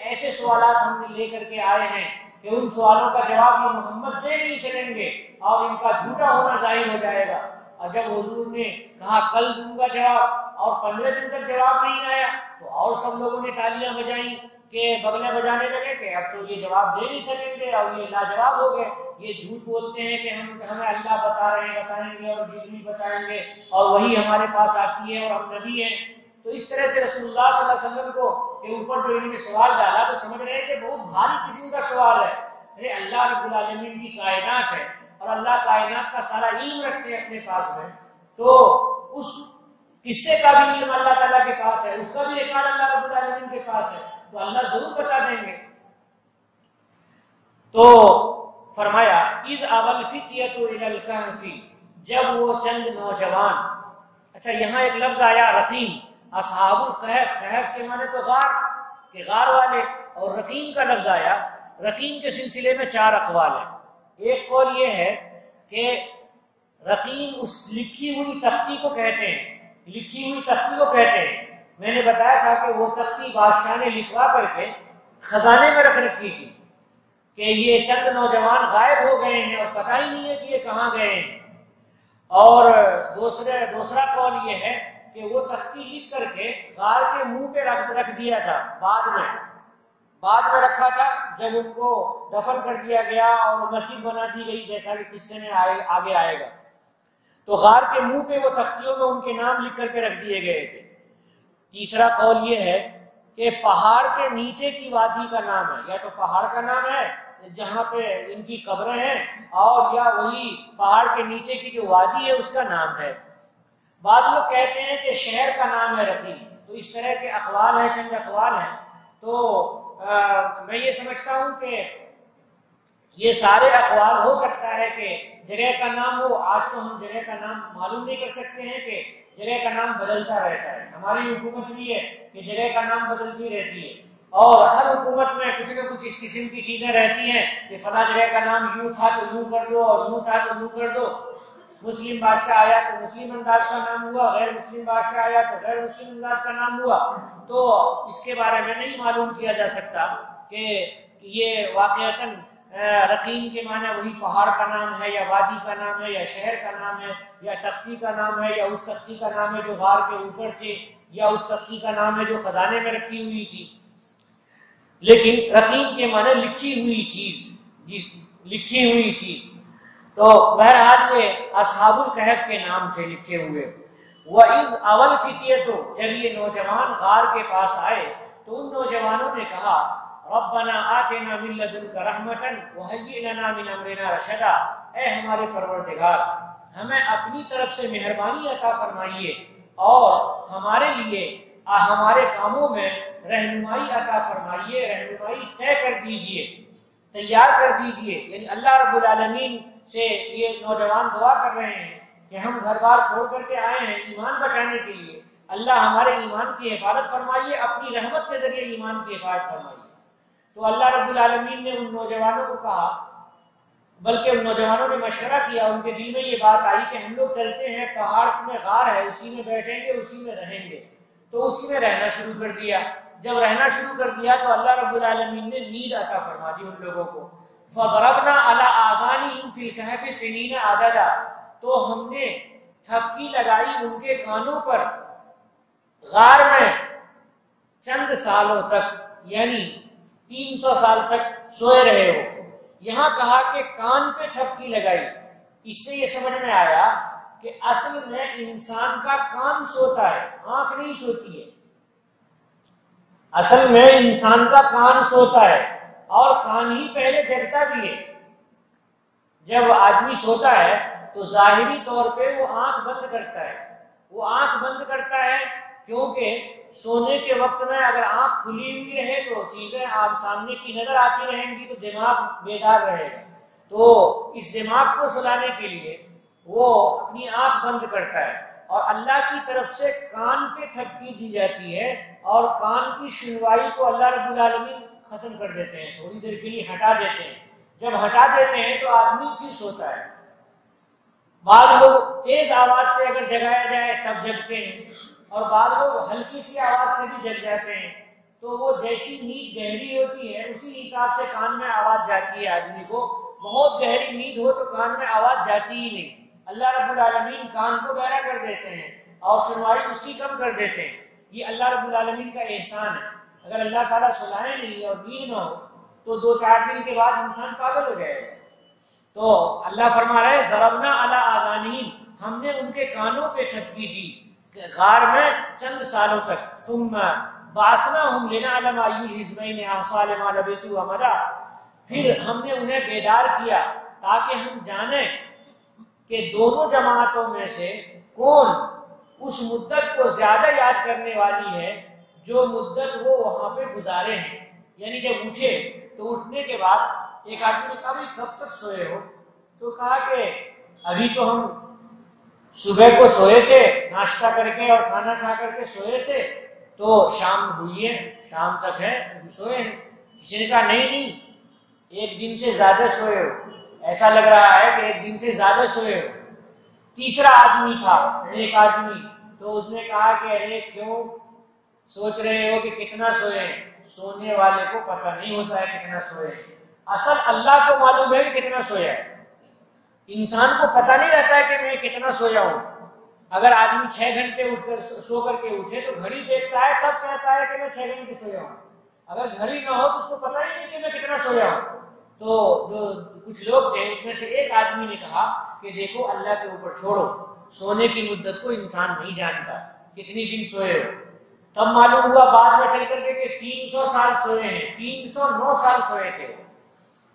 ایسے سوالات ہم نے لے کر کے آئے ہیں کہ ان سوالوں کا جواب یہ محمد دے نہیں سکیں گے اور ان کا جھوٹا ہونا ظاہر ہو جائے گا۔ اور جب حضور نے کہا کل دوں گا جواب اور 15 دن تک جواب نہیں آیا، تو اور سب لوگوں نے تالیاں بجائیں کہ بغلے بجانے لگے کہ اب تو یہ جواب دے نہیں سکیں گے اور یہ لاجواب ہو گئے، یہ جھوٹ بولتے ہیں کہ ہمیں اللہ بتا رہے ہیں، بتائیں گے اور جبریل بتائیں گے اور وہی ہمارے پاس آتی ہے اور ہم نبی ہیں۔ تو اس طرح سے رسول اللہ صلی اللہ علیہ وسلم کو کے اوپر جو انہوں نے سوال ڈالا تو سمجھ رہے ہیں کہ بہت بھاری قسم کا سوال ہے۔ ارے اللہ رب العالمین کی کائنات ہے اور اللہ کائنات کا سارا علم رکھتے ہیں اپنے پاس میں، تو اس قصے کا بھی علم اللہ تعالیٰ کے پاس ہے، اس کا بھی ریکارڈ اللہ رب العالمین کے پاس ہے، تو اللہ ضرور بتا دیں گے۔ تو فرمایا اذ اول الفتیۃ الی الکہف، جب وہ چند نوجوان، اچھا یہاں ایک لفظ آیا رقیم، اصحاب الکہف، کہف کے معنی تو غار کے غار والے، اور رقیم کا لفظ آیا۔ رقیم کے سلسلے میں 4 اقوال ہیں۔ ایک قول یہ ہے کہ رقیم اس لکھی ہوئی تختی کو کہتے ہیں، لکھی ہوئی تختی کو کہتے ہیں۔ میں نے بتایا تھا کہ وہ تختی بادشاہ نے لکھوا کر کے خزانے میں رکھ رکھی تھی کہ یہ چند نوجوان غائب ہو گئے ہیں اور پتہ ہی نہیں ہے کہ یہ کہاں گئے ہیں۔ اور دوسرا قول یہ ہے کہ وہ تختی لکھ کر کے غار کے منہ پہ رکھ دیا تھا، بعد میں رکھا تھا جب ان کو دفن کر دیا گیا اور مسجد بنا دی گئی، جیسا کہ قصے میں آگے آئے گا۔ تو غار کے منہ پہ وہ تختیوں میں ان کے نام لکھ کر کے رکھ دیے گئے تھے۔ تیسرا قول یہ ہے کہ پہاڑ کے نیچے کی وادی کا نام ہے، یا تو پہاڑ کا نام ہے جہاں پہ ان کی قبریں ہیں، اور یا وہی پہاڑ کے نیچے کی جو وادی ہے اس کا نام ہے۔ بعض لوگ کہتے ہیں کہ شہر کا نام ہے رقیم۔ تو اس طرح کے اقوال ہیں، چند اقوال ہیں۔ تو میں یہ سمجھتا ہوں کہ یہ سارے اقوال ہو سکتا ہے کہ جگہ کا نام ہو۔ آج تو ہم جگہ کا نام معلوم نہیں کر سکتے ہیں کہ جگہ کا نام بدلتا رہتا ہے، ہماری حکومت بھی ہے کہ جگہ کا نام بدلتی رہتی ہے، اور ہر حکومت میں کچھ نہ کچھ اس قسم کی چیزیں رہتی ہیں کہ فلاں جگہ کا نام یوں تھا تو یوں کر دو اور یوں تھا تو یوں کر دو۔ مسلم بادشاہ آیا تو مسلم انداز کا نام ہوا، غیر مسلم بادشاہ آیا تو غیر مسلم انداز کا نام ہوا۔ تو اس کے بارے میں نہیں معلوم کیا جا سکتا کہ یہ واقعتاً رقیم کے معنی وہی پہاڑ کا نام ہے یا وادی کا نام ہے یا شہر کا نام ہے یا تختی کا نام ہے یا اس تختی کا نام ہے جو غار کے اوپر تھے یا اس تختی کا نام ہے جو خزانے میں رکھی ہوئی تھی۔ لیکن رقیم کے معنی لکھی ہوئی چیز، لکھی ہوئی چیز۔ تو بہرحال یہ اصحاب الکہف کے نام سے لکھے ہوئے۔ وَإِذْ أَوَلْ فِتْيَةٌ، جب یہ نوجوان غار کے پاس آئے تو ان نوجوانوں نے کہا رَبَّنَا آتِنَا مِن لَّدُنْكَ رَحْمَةً وَهَيِّئْ لَنَا مِنْ أَمْرِنَا رَشَدًا، اے ہمارے پروردگار ہمیں اپنی طرف سے مہربانی عطا فرمائیے اور ہمارے لیے ہمارے کاموں میں رہنمائی عطا فرمائیے، رہنمائی طے کر دیجئے، تیار کر دیجئے۔ یعنی اللہ رب العالمین سے یہ نوجوان دعا کر رہے ہیں کہ ہم گھر بار چھوڑ کر کے آئے ہیں ایمان بچانے کے لیے، اللہ ہمارے ایمان کی حفاظت فرمائیے، اپنی رحمت کے ذریعے ایمان کی حفاظت فرمائیے۔ تو اللہ رب العالمین نے ان نوجوانوں کو کہا بلکہ ان نوجوانوں نے مشورہ کیا، ان کے دل میں یہ بات آئی کہ ہم لوگ چلتے ہیں، پہاڑ میں غار ہے، اسی میں بیٹھیں گے، اسی میں رہیں گے۔ تو اسی میں رہنا شروع کر دیا۔ جب رہنا شروع کر دیا تو اللہ رب العالمین نے نیند عطا فرما دی ان لوگوں کو۔ فضربنا علی آذانہم فی الکہف سنین عددا، تو ہم نے تھپکی لگائی ان کے کانوں پر غار میں چند سالوں تک، یعنی 300 سال تک سوئے رہے ہو۔ یہاں کہا کہ کان پہ تھپکی لگائی، اس سے یہ سمجھ میں آیا کہ اصل میں انسان کا کان سوتا ہے، آنکھ نہیں سوتی ہے۔ اصل میں انسان کا کان سوتا ہے اور کان ہی پہلے جگتا بھی ہے۔ جب آدمی سوتا ہے تو ظاہری طور پہ وہ آنکھ بند کرتا ہے، وہ آنکھ بند کرتا ہے کیونکہ سونے کے وقت میں اگر آنکھ کھلی ہوئی رہے تو چیزیں آپ سامنے کی نظر آتی رہیں گی تو دماغ بیدار رہے گا، تو اس دماغ کو سلانے کے لیے وہ اپنی آنکھ بند کرتا ہے، اور اللہ کی طرف سے کان پہ تھپکی دی جاتی ہے اور کان کی سنوائی کو اللہ رب العالمین ختم کر دیتے ہیں، تھوڑی دیر کے لیے ہٹا دیتے ہیں۔ جب ہٹا دیتے ہیں تو آدمی کیوں سوتا ہے؟ بعض لوگ تیز آواز سے اگر جگایا جائے تب جگتے ہیں، اور بعض لوگ ہلکی سی آواز سے بھی جگ جاتے ہیں، تو وہ جیسی نیند گہری ہوتی ہے اسی حساب سے کان میں آواز جاتی ہے آدمی کو۔ بہت گہری نیند ہو تو کان میں آواز جاتی ہی نہیں۔ اللہ رب العالمین کان کو گہرا کر دیتے ہیں اور سنوائی اس کی کم کر دیتے ہیں۔ یہ اللہ رب العالمین کا احسان ہے۔ اگر اللہ تعالیٰ سلائے نہیں اور نیند نہ ہو تو 2-4 دن کے بعد انسان پاگل ہو جائے گا۔ تو اللہ فرما رہا ہے ضربنا علی آذانہم، ہم نے ان کے کانوں پہ تھپکی دی غار میں چند سالوں تک۔ ثم بعثناہم لنعلم ای الحزبین احصیٰ لما لبثوا امدا، پھر ہم نے انہیں بیدار کیا تاکہ ہم جانیں کہ دونوں جماعتوں میں سے کون اس مدت کو زیادہ یاد کرنے والی ہے جو مدت وہ وہاں پہ گزارے ہیں۔ یعنی جب اٹھے تو اٹھنے کے بعد ایک آدمی نے کہا بھائی کب تک سوئے ہو؟ تو کہا کہ ابھی تو ہم صبح کو سوئے تھے، ناشتہ کر کے اور کھانا کھا کر کے سوئے تھے، تو شام ہوئی ہے، شام تک ہے سوئے ہیں۔ کسی نے کہا نہیں، ایک دن سے زیادہ سوئے ہو، ایسا لگ رہا ہے کہ ایک دن سے زیادہ سوئے ہو۔ تیسرا آدمی تھا، ایک آدمی، تو اس نے کہا کہ ارے کیوں سوچ رہے ہو کہ کتنا سوئے ہیں؟ سونے والے کو پتہ نہیں ہوتا ہے کتنا سوئے ہیں، اصل اللہ کو معلوم ہے کہ کتنا سویا ہے۔ انسان کو پتہ نہیں رہتا ہے کہ میں کتنا سویا ہوں۔ اگر آدمی 6 گھنٹے اٹھ کر سو کر کے اٹھے تو گھڑی دیکھتا ہے تب کہتا ہے کہ میں 6 گھنٹے سویا ہوں، اگر گھڑی نہ ہو تو اس کو پتہ ہی نہیں کہ میں کتنا سویا ہوں۔ تو جو کچھ لوگ تھے اس میں سے ایک آدمی نے کہا کہ دیکھو اللہ کے اوپر چھوڑو، سونے کی مدت کو انسان نہیں جانتا کتنی دن سوئے ہو۔ تب معلوم ہوا بعد میں چل کر کے کہ 300 سال سوئے ہیں، 309 سال سوئے تھے۔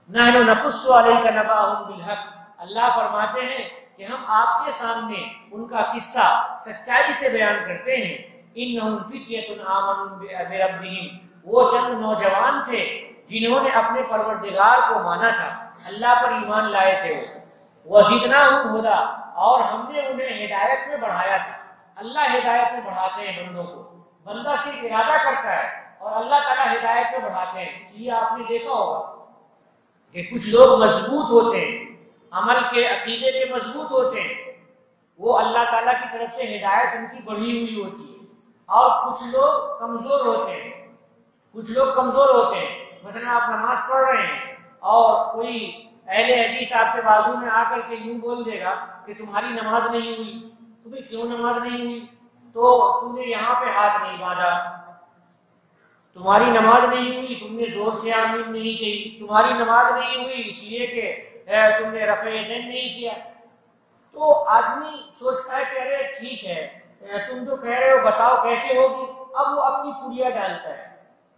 نحن نقص علیک نبأہم بالحق، اللہ فرماتے ہیں کہ ہم آپ کے سامنے ان کا قصہ سچائی سے بیان کرتے ہیں۔ انہم فتیۃ آمنوا بربہم، وہ چند نوجوان تھے جنہوں نے اپنے پروردگار کو مانا تھا، اللہ پر ایمان لائے تھے۔ وزدناہم ھدی، اور ہم نے انہیں ہدایت میں بڑھایا تھا۔ اللہ ہدایت میں بڑھاتے ہیں بندوں کو، بندہ صرف ارادہ کرتا ہے اور اللہ تعالیٰ ہدایت میں بڑھاتے ہیں۔ اس لیے آپ نے دیکھا ہوگا کہ کچھ لوگ مضبوط ہوتے ہیں، عمل کے عقیدے کے مضبوط ہوتے ہیں، وہ اللہ تعالیٰ کی طرف سے ہدایت ان کی بڑھی ہوئی ہوتی ہے، اور کچھ لوگ کمزور ہوتے ہیں، مثلا آپ نماز پڑھ رہے ہیں اور کوئی اہل حدیث آپ کے بازو میں آ کر کے یوں بول دے گا کہ تمہاری نماز نہیں ہوئی۔ تو بھئی کیوں نماز نہیں ہوئی؟ تو تم نے یہاں پہ ہاتھ نہیں باندھا، تمہاری نماز نہیں ہوئی، تم نے زور سے آمین نہیں کہی، تمہاری نماز نہیں ہوئی اس لیے کہ تم نے رفع یدین نہیں کیا۔ تو آدمی سوچتا ہے کہ ارے ٹھیک ہے تم جو کہہ رہے ہو بتاؤ کیسے ہوگی، اب وہ اپنی پڑیا ڈالتا ہے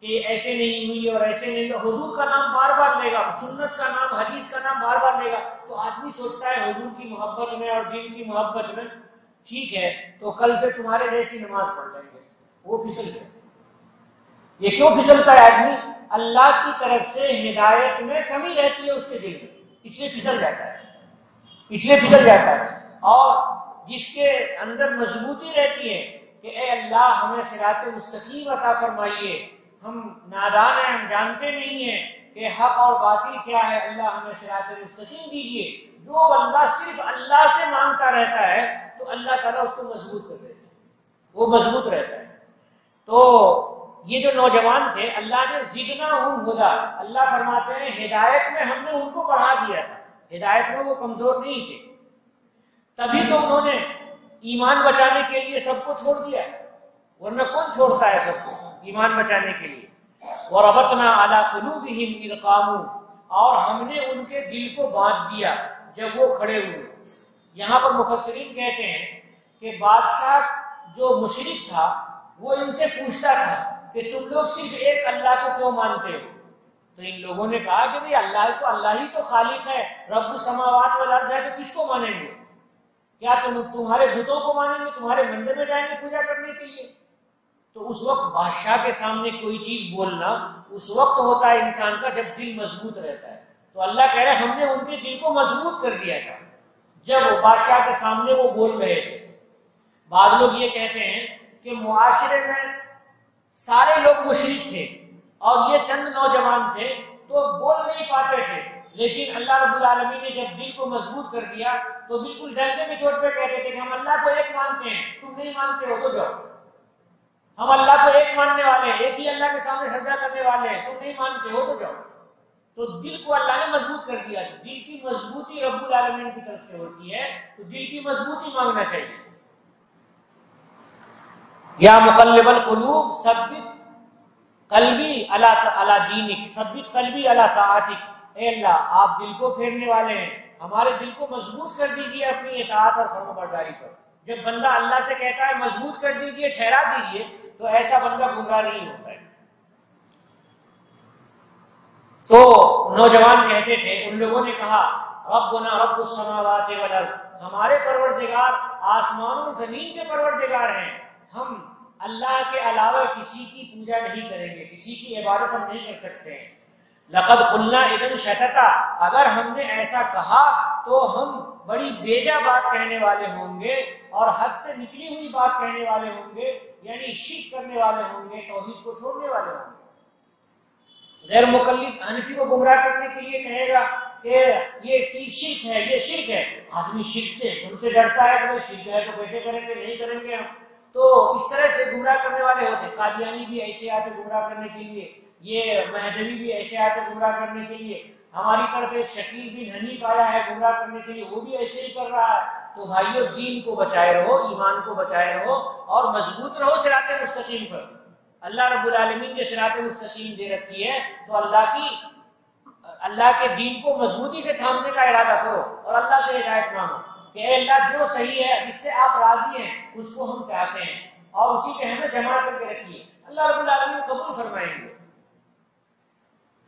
کہ ایسے نہیں ہوئی اور ایسے نہیں ہوئی، حضور کا نام بار بار لے گا، سنت کا نام، حدیث کا نام بار بار لے گا، تو آدمی سوچتا ہے حضور کی محبت میں اور دین کی محبت میں ٹھیک ہے تو کل سے تمہارے جیسی نماز پڑھ لیں گے۔ وہ پھسل گئے۔ یہ کیوں پھسلتا ہے آدمی؟ اللہ کی طرف سے ہدایت میں کمی رہتی ہے اس کے دل میں، اس لیے پھسل جاتا ہے۔ اور جس کے اندر مضبوطی رہتی ہے کہ اے اللہ ہمیں صراط مستقیم عطا فرمائیے، ہم نادان ہیں، ہم جانتے نہیں ہیں کہ حق اور باطل کیا ہے، اللہ ہمیں صراط مستقیم دیجیے۔ جو بندہ صرف اللہ سے مانگتا رہتا ہے تو اللہ تعالیٰ اس کو مضبوط کر دیتے ہیں، وہ مضبوط رہتا ہے۔ تو یہ جو نوجوان تھے، اللہ نے زدناہم ہدی، اللہ فرماتے ہیں ہدایت میں ہم نے ان کو بڑھا دیا تھا، ہدایت میں وہ کمزور نہیں تھے، تبھی تو انہوں نے ایمان بچانے کے لیے سب کو چھوڑ دیا، ورنہ کون چھوڑتا ہے سب کو ایمان بچانے کے لیے۔ وَرَبَطْنَا عَلَىٰ قُلُوبِهِمْ إِذْ قَامُوا، اور ہم نے ان کے دل کو باندھ دیا جب وہ کھڑے ہوئے۔ یہاں پر مفسرین کہتے ہیں کہ بادشاہ جو مشرک تھا وہ ان سے پوچھتا تھا کہ تم لوگ صرف ایک اللہ کو کیوں مانتے ہو؟ تو ان لوگوں نے کہا کہ بھئی اللہ ہی تو خالق ہے، رب السماوات والارض ہے، تو کس کو مانیں گے؟ کیا تمہارے بتوں کو مانیں گے، تمہارے مندر میں جائیں گے پوجا کرنے کے لیے؟ تو اس وقت بادشاہ کے سامنے کوئی چیز بولنا اس وقت ہوتا ہے انسان کا جب دل مضبوط رہتا ہے۔ تو اللہ کہہ رہے ہیں ہم نے ان کے دل کو مضبوط کر دیا تھا جب بادشاہ کے سامنے وہ بول رہے تھے۔ بعض لوگ یہ کہتے ہیں کہ معاشرے میں سارے لوگ مشرک تھے اور یہ چند نوجوان تھے تو بول نہیں پاتے تھے، لیکن اللہ رب العالمین نے جب دل کو مضبوط کر دیا تو بالکل ڈنڈے کی چوٹ پہ کہتے تھے کہ ہم اللہ کو ایک مانتے ہیں، تم نہیں مانتے ہو تو جاؤ، ہم اللہ کو ایک ماننے والے ہیں، ایک ہی اللہ کے سامنے سجدہ کرنے والے ہیں، تم نہیں مانتے ہو تو جاؤ۔ تو دل کو اللہ نے مضبوط کر دیا۔ دل کی مضبوطی رب العالمین کی طرف سے ہوتی ہے، تو دل کی مضبوطی مانگنا چاہیے۔ یا مقلب القلوب ثبت قلبی علی دینک، ثبت قلبی علی طاعتک، اے اللہ آپ دل کو پھیرنے والے ہیں، ہمارے دل کو مضبوط کر دیجیے اپنی اطاعت اور فرمانبرداری پر۔ جب بندہ اللہ سے کہتا ہے مضبوط کر دیجیے، ٹھہرا دیجیے، تو ایسا بندہ گمراہ نہیں ہوتا ہے۔ تو نوجوان کہتے تھے، ان لوگوں نے کہا ربنا رب السماوات والارض، ہمارے پروردگار آسمان و زمین کے پروردگار ہیں، ہم اللہ کے علاوہ کسی کی پوجا نہیں کریں گے، کسی کی عبادت ہم نہیں کر سکتے ہیں۔ لقد قلنا اذا شططا، اگر ہم نے ایسا کہا تو ہم بڑی بیجا بات کہنے والے ہوں گے اور حد سے نکلی ہوئی بات کہنے والے ہوں گے، یعنی شرک کرنے والے ہوں گے، توحید کو چھوڑنے والے ہوں گے۔ غیر مقلد حنفی کو گمراہ کرنے کے لیے کہے گا کہ یہ چیز شرک ہے، یہ شرک ہے، آدمی شرک سے ان سے ڈرتا ہے کہ بھائی شرک ہے تو کیسے کریں گے، نہیں کریں گے ہم، تو اس طرح سے گمراہ کرنے والے ہوتے۔ قادیانی بھی ایسے آتے گمراہ کرنے کے لیے، یہ مہدوی بھی ایسے آتے گمراہ کرنے کے لیے، ہماری طرف ایک شکیل بن حنیف آیا ہے گمراہ کرنے کے لیے، وہ بھی ایسے ہی کر رہا ہے۔ تو بھائیو دین کو بچائے رہو، ایمان کو بچائے رہو اور مضبوط رہو صراط مستقیم پر۔ اللہ رب العالمین نے صراط مستقیم دے رکھی ہے، تو اللہ کے دین کو مضبوطی سے تھامنے کا ارادہ کرو اور اللہ سے ہدایت مانگو کہ اے اللہ جو صحیح ہے، جس سے آپ راضی ہیں، اس کو ہم چاہتے ہیں اور اسی پہ ہمیں جمع کر کے رکھیے، اللہ رب العالمین قبول فرمائیں گے۔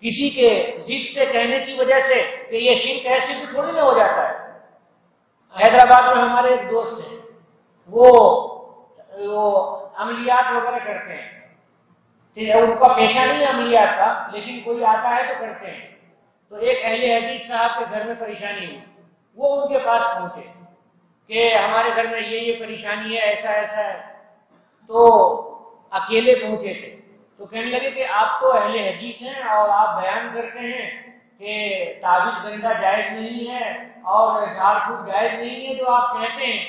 کسی کے ضد سے کہنے کی وجہ سے کہ یہ شرک ہے، شرک تھوڑی نہ ہو جاتا ہے۔ حیدرآباد میں ہمارے ایک دوست ہیں، وہ عملیات وغیرہ کرتے ہیں، ان کا پیشہ نہیں عملیات کا، لیکن کوئی آتا ہے تو کرتے ہیں۔ تو ایک اہل حدیث صاحب کے گھر میں پریشانی ہوئی، وہ ان کے پاس پہنچے کہ ہمارے گھر میں یہ پریشانی ہے، ایسا ایسا ہے۔ تو اکیلے پہنچے تھے، تو کہنے لگے کہ آپ تو اہل حدیث ہیں اور آپ بیان کرتے ہیں کہ تعویذ گنڈا جائز نہیں ہے اور جھاڑ پھوک جائز نہیں ہے جو آپ کہتے ہیں۔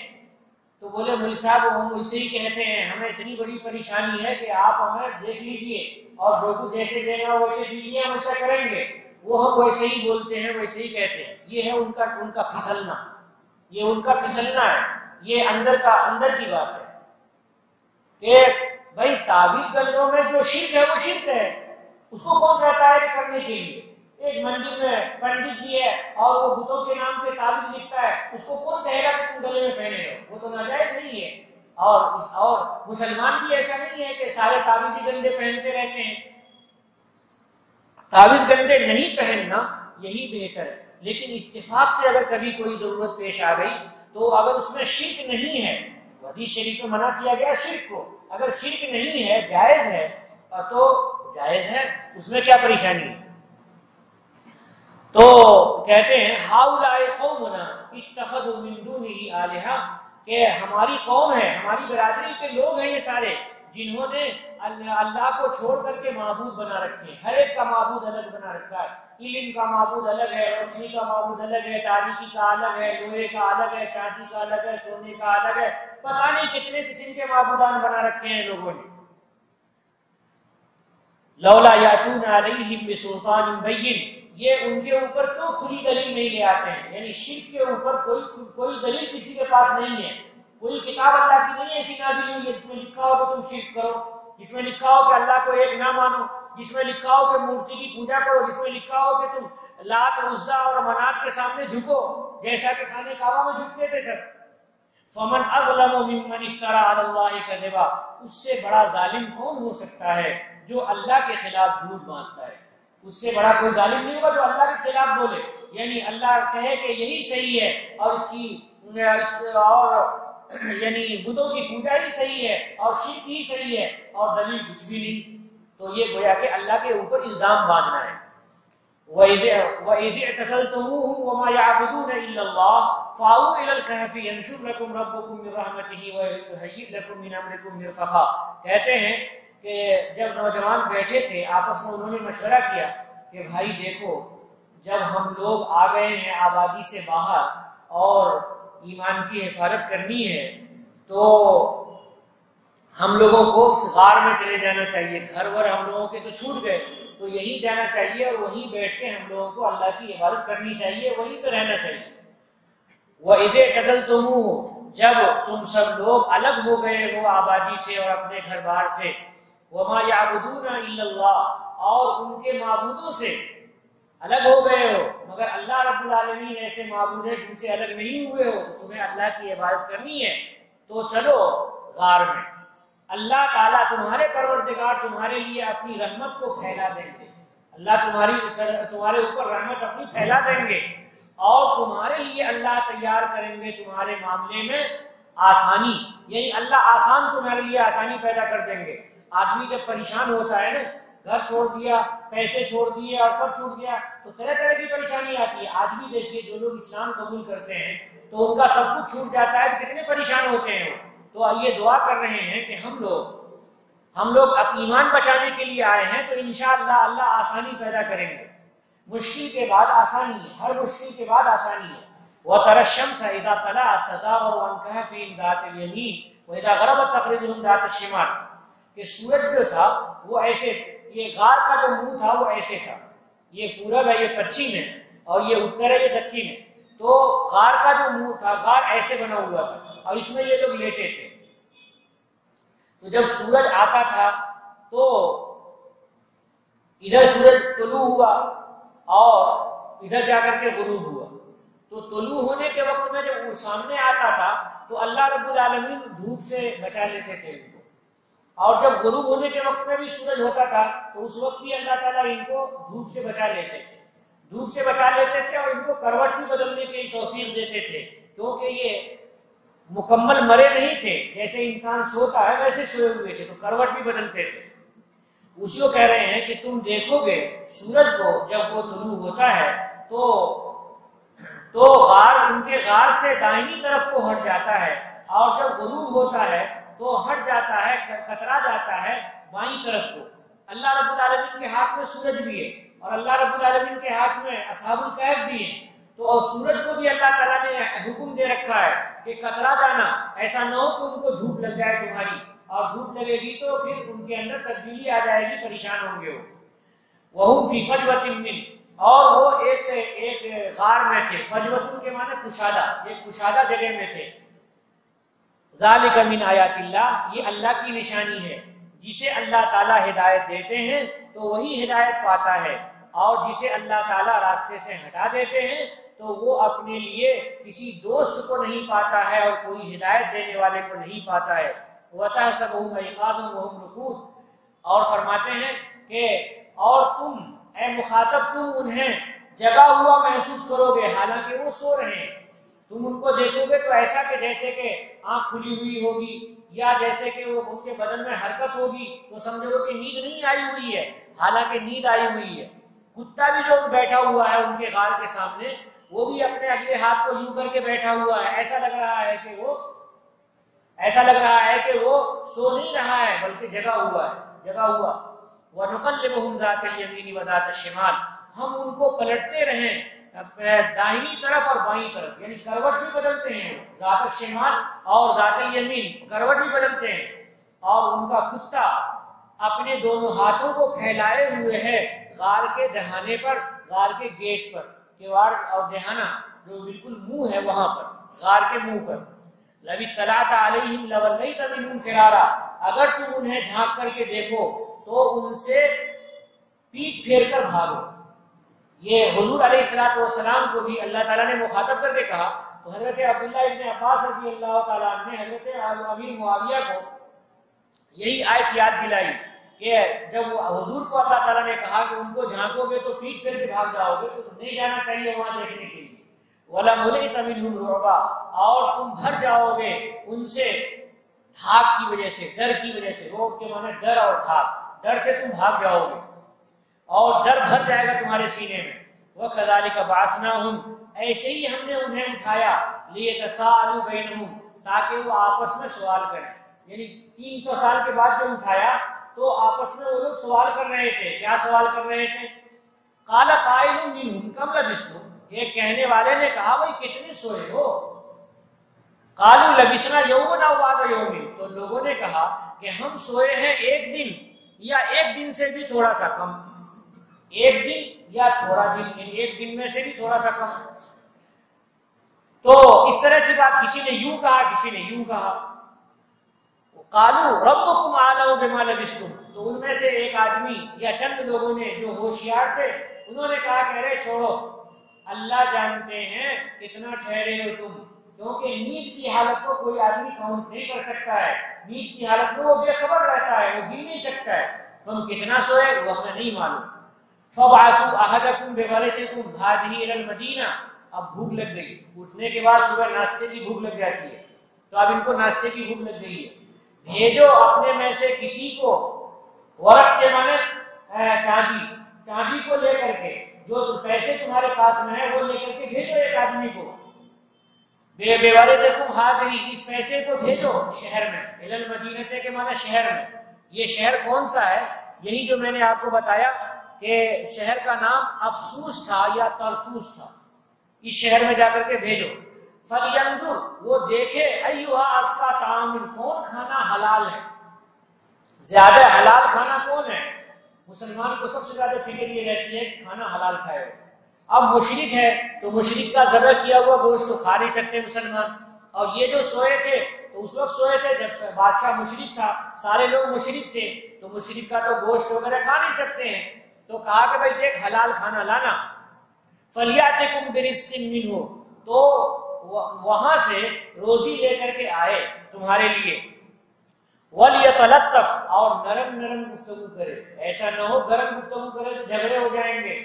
تو بولے مول صاحب ہم اسے ہی کہتے ہیں، ہمیں اتنی بڑی پریشانی ہے کہ آپ ہمیں دیکھ لیجئے اور جو کچھ جیسے دینا ویسے دیجیے، ہم ایسا کریں گے۔ وہ ہم ویسے ہی بولتے ہیں، ویسے ہی کہتے ہیں۔ یہ ہے ان کا پھسلنا، یہ ان کا پھسلنا ہے، یہ اندر کی بات ہے کہ بھائی تعویذ گنڈوں میں جو شرک ہے وہ شرک ہے، اس کو کون کہتا ہے کہ کرنے کے لیے؟ ایک مندر میں پنڈت جی ہے اور وہ بتوں کے نام پہ تعویذ لکھتا ہے، اس کو کون کہے گا کہ تم گلے میں پہنے ہو؟ وہ تو ناجائز نہیں ہے۔ اور مسلمان بھی ایسا نہیں ہے کہ سارے تعویذی گنڈے پہنتے رہتے ہیں۔ تعویذ گنڈے نہیں پہننا یہی بہتر ہے، لیکن اتفاق سے اگر کبھی کوئی ضرورت پیش آ گئی تو اگر اس میں شرک نہیں ہے، حدیث شریف میں منع کیا گیا شرک کو، اگر شرک نہیں ہے، جائز ہے تو جائز ہے، اس میں کیا پریشانی ہے؟ تو کہتے ہیں ہؤلاء قومنا اتخذوا من دونہ آلہہ، کہ ہماری قوم ہے، ہماری برادری کے لوگ ہیں یہ سارے، جنہوں نے اللہ کو چھوڑ کر کے معبود بنا رکھے ہیں، ہر ایک کا معبود الگ بنا رکھا ہے۔ علم کا معبود الگ ہے، روشنی کا معبود الگ ہے، تاریکی کا الگ ہے، لوہے کا الگ ہے، چاندی کا الگ ہے، سونے کا الگ ہے، پتہ نہیں کتنے قسم کے معبودان بنا رکھے ہیں لوگوں نے۔ لولا یاتون علیہم بسلطان بین، یہ ان کے اوپر کیوں کھلی دلیل نہیں لے آتے ہیں؟ یعنی شرک کے اوپر کوئی دلیل کسی کے پاس نہیں ہے، کوئی کتاب اللہ کی نہیں ایسی نازل ہوئی ہے جس میں لکھا ہو کہ تم شرک کرو، جس میں لکھا ہو کہ اللہ کو ایک نہ مانو، جس میں لکھا ہو کہ مورتی کی پوجا کرو، جس میں لکھا ہو کہ تم لات عزا اور منات کے سامنے جھکو جیسا کہ خانہ کعبہ میں جھکتے تھے سب۔ فمن اظلم ممن افترى على الله كذبا، اس سے بڑا ظالم کون ہو سکتا ہے جو اللہ کے خلاف جھوٹ باندھتا ہے؟ اس سے بڑا کوئی ظالم نہیں ہوگا جو اللہ کے خلاف بولے، یعنی اللہ کہے کہ یہی صحیح ہے اور اس کی یعنی بتوں کی پوجا ہی صحیح ہے اور شرک ہی صحیح ہے اور دلیل کچھ بھی نہیں، تو یہ گویا کہ اللہ کے اوپر الزام باندھنا ہے۔ وَإِذِ اعْتَزَلْتُمُوهُمْ وَمَا يَعْبُدُونَ إِلَّا اللَّهَ فَأْوُوا إِلَى الْكَهْفِ يَنشُرْ لَكُمْ رَبُّكُم مِّن رَّحْمَتِهِ وَيُهَيِّئْ لَكُم مِّنْ أَمْرِكُم مِّرْفَقًا۔ کہتے ہیں کہ جب نوجوان بیٹھے تھے آپس میں انہوں نے مشورہ کیا کہ بھائی دیکھو، جب ہم لوگ آ گئے ہیں آبادی سے باہر اور ایمان کی حفاظت کرنی ہے تو ہم لوگوں کو اس غار میں چلے جانا چاہیے، گھر ور ہم لوگوں کے تو چھوٹ گئے، تو یہی جانا چاہیے اور وہیں بیٹھ کے ہم لوگوں کو اللہ کی عبادت کرنی چاہیے، وہیں پہ رہنا چاہیے۔ وَإِذِ اعْتَزَلْتُمُوهُمْ، جب تم سب لوگ الگ ہو گئے ہو آبادی سے اور اپنے گھر بار سے، وَمَا يَعْبُدُونَ إِلَّا اللَّهَ، اور ان کے معبودوں سے الگ ہو گئے ہو، مگر اللہ رب العالمین ایسے معبود ہے جن سے الگ نہیں ہوئے ہو، تو تمہیں اللہ کی عبادت کرنی ہے تو چلو غار میں، اللہ تعالیٰ تمہارے پروردگار تمہارے لیے اپنی رحمت کو پھیلا دیں گے، اللہ تمہارے اوپر رحمت اپنی پھیلا دیں گے اور تمہارے لیے اللہ تیار کریں گے تمہارے معاملے میں آسانی، یعنی اللہ آسان تمہارے لیے آسانی پیدا کر دیں گے۔ آدمی جب پریشان ہوتا ہے نا، گھر چھوڑ دیا، پیسے چھوڑ دیے اور سب چھوٹ گیا تو طرح طرح کی پریشانی آتی ہے۔ آج بھی دیکھیے جو لوگ اسلام قبول کرتے ہیں تو ان کا سب کچھ چھوٹ جاتا ہے، کتنے پریشان ہوتے ہیں۔ تو یہ دعا کر رہے ہیں کہ ہم لوگ اپنی ایمان بچانے کے لیے آئے ہیں تو انشاءاللہ اللہ آسانی پیدا کریں گے۔ مشکل کے بعد آسانی ہے، ہر مشکل کے بعد آسانی ہے۔ وَتَرَى الشَّمْسَ إِذَا طَلَعَتْ تَزَاوَرُ عَنْ كَهْفِهِمْ ذَاتِ الْيَمِينِ وَإِذَا غَرَبَتْ تَقْرِضُهُمْ ذَاتَ الشِّمَالِ، کہ سورج جو تھا وہ ایسے، یہ غار کا جو منہ تھا وہ ایسے تھا، یہ پورب ہے، یہ پچھم ہے، اور یہ اتر ہے، یہ دکن ہے، تو غار کا جو منہ تھا، غار ایسے بنا ہوا تھا اور اس میں یہ لوگ لیٹے تھے۔ تو جب سورج آتا تھا تو ادھر سورج طلوع ہوا اور ادھر جا کر کے غروب ہوا، تو طلوع ہونے کے وقت میں جب وہ سامنے آتا تھا تو اللہ رب العالمین دھوپ سے بچا لیتے تھے ان کو، اور جب غروب ہونے کے وقت میں بھی سورج ہوتا تھا تو اس وقت بھی اللہ تعالیٰ ان کو دھوپ سے بچا لیتے تھے اور ان کو کروٹ بھی بدلنے کی توفیق دیتے تھے، کیونکہ یہ مکمل مرے نہیں تھے، جیسے انسان سوتا ہے ویسے سوئے ہوئے تھے، تو کروٹ بھی بدلتے تھے۔ اسی کو کہہ رہے ہیں کہ تم دیکھو گے سورج کو جب وہ طلوع ہوتا ہے تو غار ان کے غار سے دائنی طرف کو ہٹ جاتا ہے، اور جب غروب ہوتا ہے تو ہٹ جاتا ہے، کترا جاتا ہے بائیں طرف کو۔ اللہ رب العالمین کے ہاتھ میں سورج بھی ہے اور اللہ رب العالمین کے ہاتھ میں اصحاب الکہف بھی ہیں، تو اور سورج کو بھی اللہ تعالیٰ نے حکم دے رکھا ہے کہ کترا جانا، ایسا نہ ہو کہ ان کو دھوپ لگ جائے تمہاری، اور دھوپ لگے گی تو پھر ان کے اندر تبدیلی آ جائے گی، پریشان ہوں گے وہ۔ وَهُمْ فِي فَجْوَةٍ مِّنْ، اور وہ ایک غار میں تھے، فجوتن کے معنی کشادہ، ایک کشادہ جگہ میں تھے۔ ذَلِكَ مِنْ آیَاتِ اللَّهِ، یہ اللہ کی نشانی ہے، جسے اللہ تعالیٰ ہدایت دیتے ہیں تو وہی ہدایت پاتا ہے، اور جسے اللہ تعالیٰ راستے سے ہٹا دیتے ہیں تو وہ اپنے لیے کسی دوست کو نہیں پاتا ہے اور کوئی ہدایت دینے والے کو نہیں پاتا ہے۔ وَتَحْسَبُهُمْ أَيْقَاظًا وَهُمْ رُقُودٌ، اور فرماتے ہیں کہ اور تم اے مخاطب تم انہیں جگا ہوا محسوس کرو گے حالانکہ وہ سو رہے ہیں، تم ان کو دیکھو گے تو ایسا کہ جیسے کہ آنکھ کھلی ہوئی ہوگی یا جیسے کہ وہ ان کے بدن میں حرکت ہوگی، تو سمجھو گے کہ نیند نہیں آئی ہوئی ہے، حالانکہ نیند آئی ہوئی ہے۔ کتا بھی جو بیٹھا ہوا ہے ان کے غار کے سامنے، وہ بھی اپنے اگلے ہاتھ کو یوں کر کے بیٹھا ہوا ہے، ایسا لگ رہا ہے کہ وہ ایسا لگ رہا ہے کہ وہ سو نہیں رہا ہے بلکہ جگا ہوا. وَنُقَلِّبُهُمْ ذَاتَ الْيَمِينِ وَذَاتَ الشِّمَالِ، ہم ان کو پلٹتے رہیں داہنی طرف اور بائیں طرف، یعنی کروٹ بھی بدلتے ہیں، ذات الشمال اور ذات الیمین کروٹ بھی بدلتے ہیں. اور ان کا کتا اپنے دونوں ہاتھوں کو پھیلائے ہوئے ہے غار کے دہانے پر، غار کے گیٹ پر، کیواڑ اور دہانہ جو بالکل منہ ہے وہاں پر، غار کے منہ پر. لَوِ اطَّلَعْتَ عَلَيْهِمْ لَوَلَّيْتَ مِنْهُمْ فِرَارًا، اگر تم انہیں جھانک کر کے دیکھو تو ان سے پیٹ پھیر کر بھاگو. یہ حضور علیہ السلام کو بھی اللہ تعالیٰ نے مخاطب کر کے کہا. تو حضرت عبداللہ ابن عباس رضی اللہ تعالیٰ عنہ نے حضرت امیر معاویہ کو یہی آیت یاد دلائی کہ جب حضور کو اللہ تعالیٰ نے کہا کہ ان کو جھانکو گے تو پیٹ پھیر کے بھاگ جاؤ گے تو نہیں جانا چاہیے وہاں دیکھنے کے لیے. وَلَمُلِئْتَ مِنْهُمْ رُعْبًا، اور تم بھر جاؤ گے ان سے دھاک کی وجہ سے، ڈر کی وجہ سے. روب کے معنی ڈر اور دھاک، ڈر سے تم بھاگ جاؤ گے اور ڈر بھر جائے گا تمہارے سینے میں. وَكَذَلِكَ بَعَثْنَاهُمْ، ایسے ہی ہم نے انہیں اٹھایا، لِيَتَسَاءَلُوا بَيْنَهُمْ، تاکہ وہ آپس میں سوال کریں. یعنی 300 سال کے بعد جو اٹھایا تو آپس میں وہ لوگ سوال کر رہے تھے. کیا سوال کر رہے تھے؟ قَالَ قَائِلٌ مِّنْهُمْ كَمْ لَبِثْتُمْ، ایک کہنے والے نے کہا بھائی کتنے سوئے ہو؟ قَالُوا لَبِثْنَا يَوْمًا أَوْ بَعْضَ يَوْمٍ، تو لوگوں نے کہا کہ ہم سوئے ہیں ایک دن یا ایک دن سے بھی تھوڑا سا کم، ایک دن یا تھوڑا دن، یعنی ایک دن میں سے بھی تھوڑا سا کم. تو اس طرح کی بات کسی نے یوں کہا، کسی نے یوں کہا. قالوا ربكم اعلم بما لبثتم، تو ان میں سے ایک آدمی یا چند لوگوں نے جو ہوشیار تھے انہوں نے کہا کہ ارے چھوڑو، اللہ جانتے ہیں کتنا ٹھہرے ہو تم، کیونکہ نیند کی حالت کو کوئی آدمی کاؤنٹ نہیں کر سکتا ہے. نیند کی حالت میں وہ بے خبر رہتا ہے، وہ گن نہیں سکتا ہے. تم کتنا سوئے وہ ہمیں نہیں معلوم. فَبْعَثُوا أَحَدَكُمْ بِغَدَتِكُمْ هَٰذِهِ إِلَى الْمَدِينَةِ، اب بھوک لگ گئی، اٹھنے کے بعد صبح ناشتے کی بھوک لگ جاتی ہے، تو اب ان کو ناشتے کی بھوک لگ گئی ہے. بھیجو اپنے میں سے کسی کو، ورق کے معنی چاندی کو لے کر کے، جو پیسے تمہارے پاس میں ہے وہ لے کر کے بھیجو ایک آدمی کو. بِغَدَتِكُمْ هَٰذِهِ، اس پیسے کو بھیجو شہر میں. إِلَى الْمَدِينَةِ کے معنی شہر میں. یہ شہر کون سا ہے؟ یہی جو میں نے آپ کو بتایا کہ شہر کا نام افسوس تھا یا ترتوس تھا. اس شہر میں جا کر کے بھیجو. فَلْيَنْظُرْ، وہ دیکھے، أَيُّهَا أَزْكَىٰ طَعَامٍ، کون کھانا حلال ہے، زیادہ حلال کھانا کون ہے. مسلمان کو سب سے زیادہ فکر یہ رہتی ہے کہ کھانا حلال کھائے. اب مشرک ہے تو مشرک کا ذبح کیا ہوا گوشت تو کھا نہیں سکتے مسلمان. اور یہ جو سوئے تھے تو اس وقت سوئے تھے جب بادشاہ مشرک تھا، سارے لوگ مشرک تھے، تو مشرک کا تو گوشت وغیرہ کھا نہیں سکتے ہیں. تو کہا کہ بھائی دیکھ حلال کھانا لانا. فَلْيَأْتِكُمْ بِرِزْقٍ مِّنْهُ، تو وہاں سے روزی لے کر کے آئے تمہارے لیے. وَلْيَتَلَطَّفْ، اور نرم نرم گفتگو کرے، ایسا نہ ہو گرم گفتگو کرے تو جھگڑے ہو جائیں گے.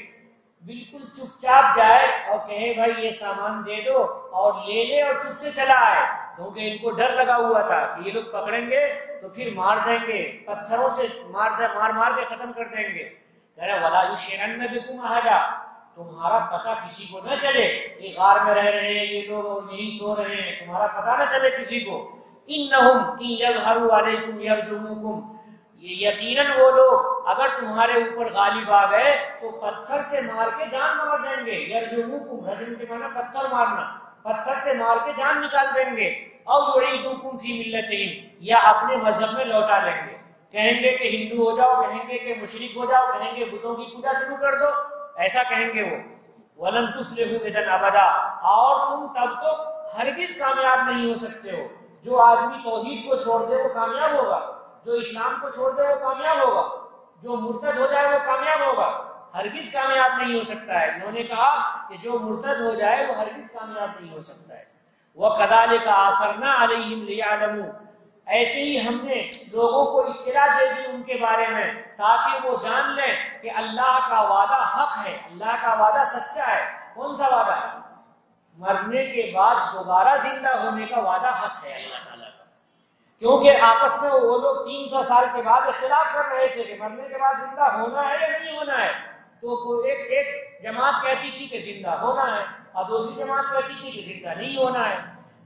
بالکل چپ چاپ جائے اور کہے بھائی یہ سامان دے دو اور لے لے اور چپ سے چلا آئے، کیونکہ ان کو ڈر لگا ہوا تھا کہ یہ لوگ پکڑیں گے تو پھر مار دیں گے، پتھروں سے مار کے ختم کر دیں گے. کہہ رہے وَلَا يُشْعِرَنَّ بِكُمْ أَحَدًا، تمہارا پتہ کسی کو نہ چلے کہ غار میں رہ رہے ہیں یہ لوگ اور یہیں سو رہے ہیں، تمہارا پتہ نہ چلے کسی کو. إِنَّهُمْ إِن يَظْهَرُوا عَلَيْكُمْ يَرْجُمُوكُمْ، یقیناً وہ لوگ اگر تمہارے اوپر غالب آ گئے تو پتھر سے مار کے جان مار دیں گے. یرجموکم، رجم کے معنی پتھر مارنا، پتھر سے مار کے جان نکال دیں گے. او یعیدوکم فی ملتہم، یا اپنے مذہب میں لوٹا لیں گے. کہیں گے کہ ہندو ہو جاؤ، کہیں گے کہ مشرک ہو جاؤ، کہیں گے بتوں کی پوجا شروع کر دو، ایسا کہیں گے وہ. ولن تفلحوا اذا ابدا، اور تم تب تو ہرگز کامیاب نہیں ہو سکتے ہو. جو آدمی توحید کو چھوڑ دے وہ کامیاب ہوگا، جو اسلام کو چھوڑ دے وہ کامیاب ہوگا، جو مرتد ہو جائے وہ کامیاب ہوگا، ہرگز کامیاب نہیں ہو سکتا ہے. انہوں نے کہا کہ جو مرتد ہو جائے وہ ہرگز کامیاب نہیں ہو سکتا ہے. وَكَذَلِكَ آثَرْنَا عَلَيْهِمْ لِيَعْلَمُوا، ایسے ہی ہم نے لوگوں کو اطلاع دے دی ان کے بارے میں تاکہ وہ جان لیں کہ اللہ کا وعدہ حق ہے، اللہ کا وعدہ سچا ہے. کون سا وعدہ ہے؟ مرنے کے بعد دوبارہ زندہ ہونے کا وعدہ حق ہے اللہ تعالیٰ کا. کیونکہ آپس میں وہ لوگ 300 سال کے بعد اختلاف کر رہے تھے کہ مرنے کے بعد زندہ ہونا ہے یا نہیں ہونا ہے. تو ایک جماعت کہتی تھی کہ زندہ ہونا ہے اور دوسری جماعت کہتی تھی کہ زندہ نہیں ہونا ہے.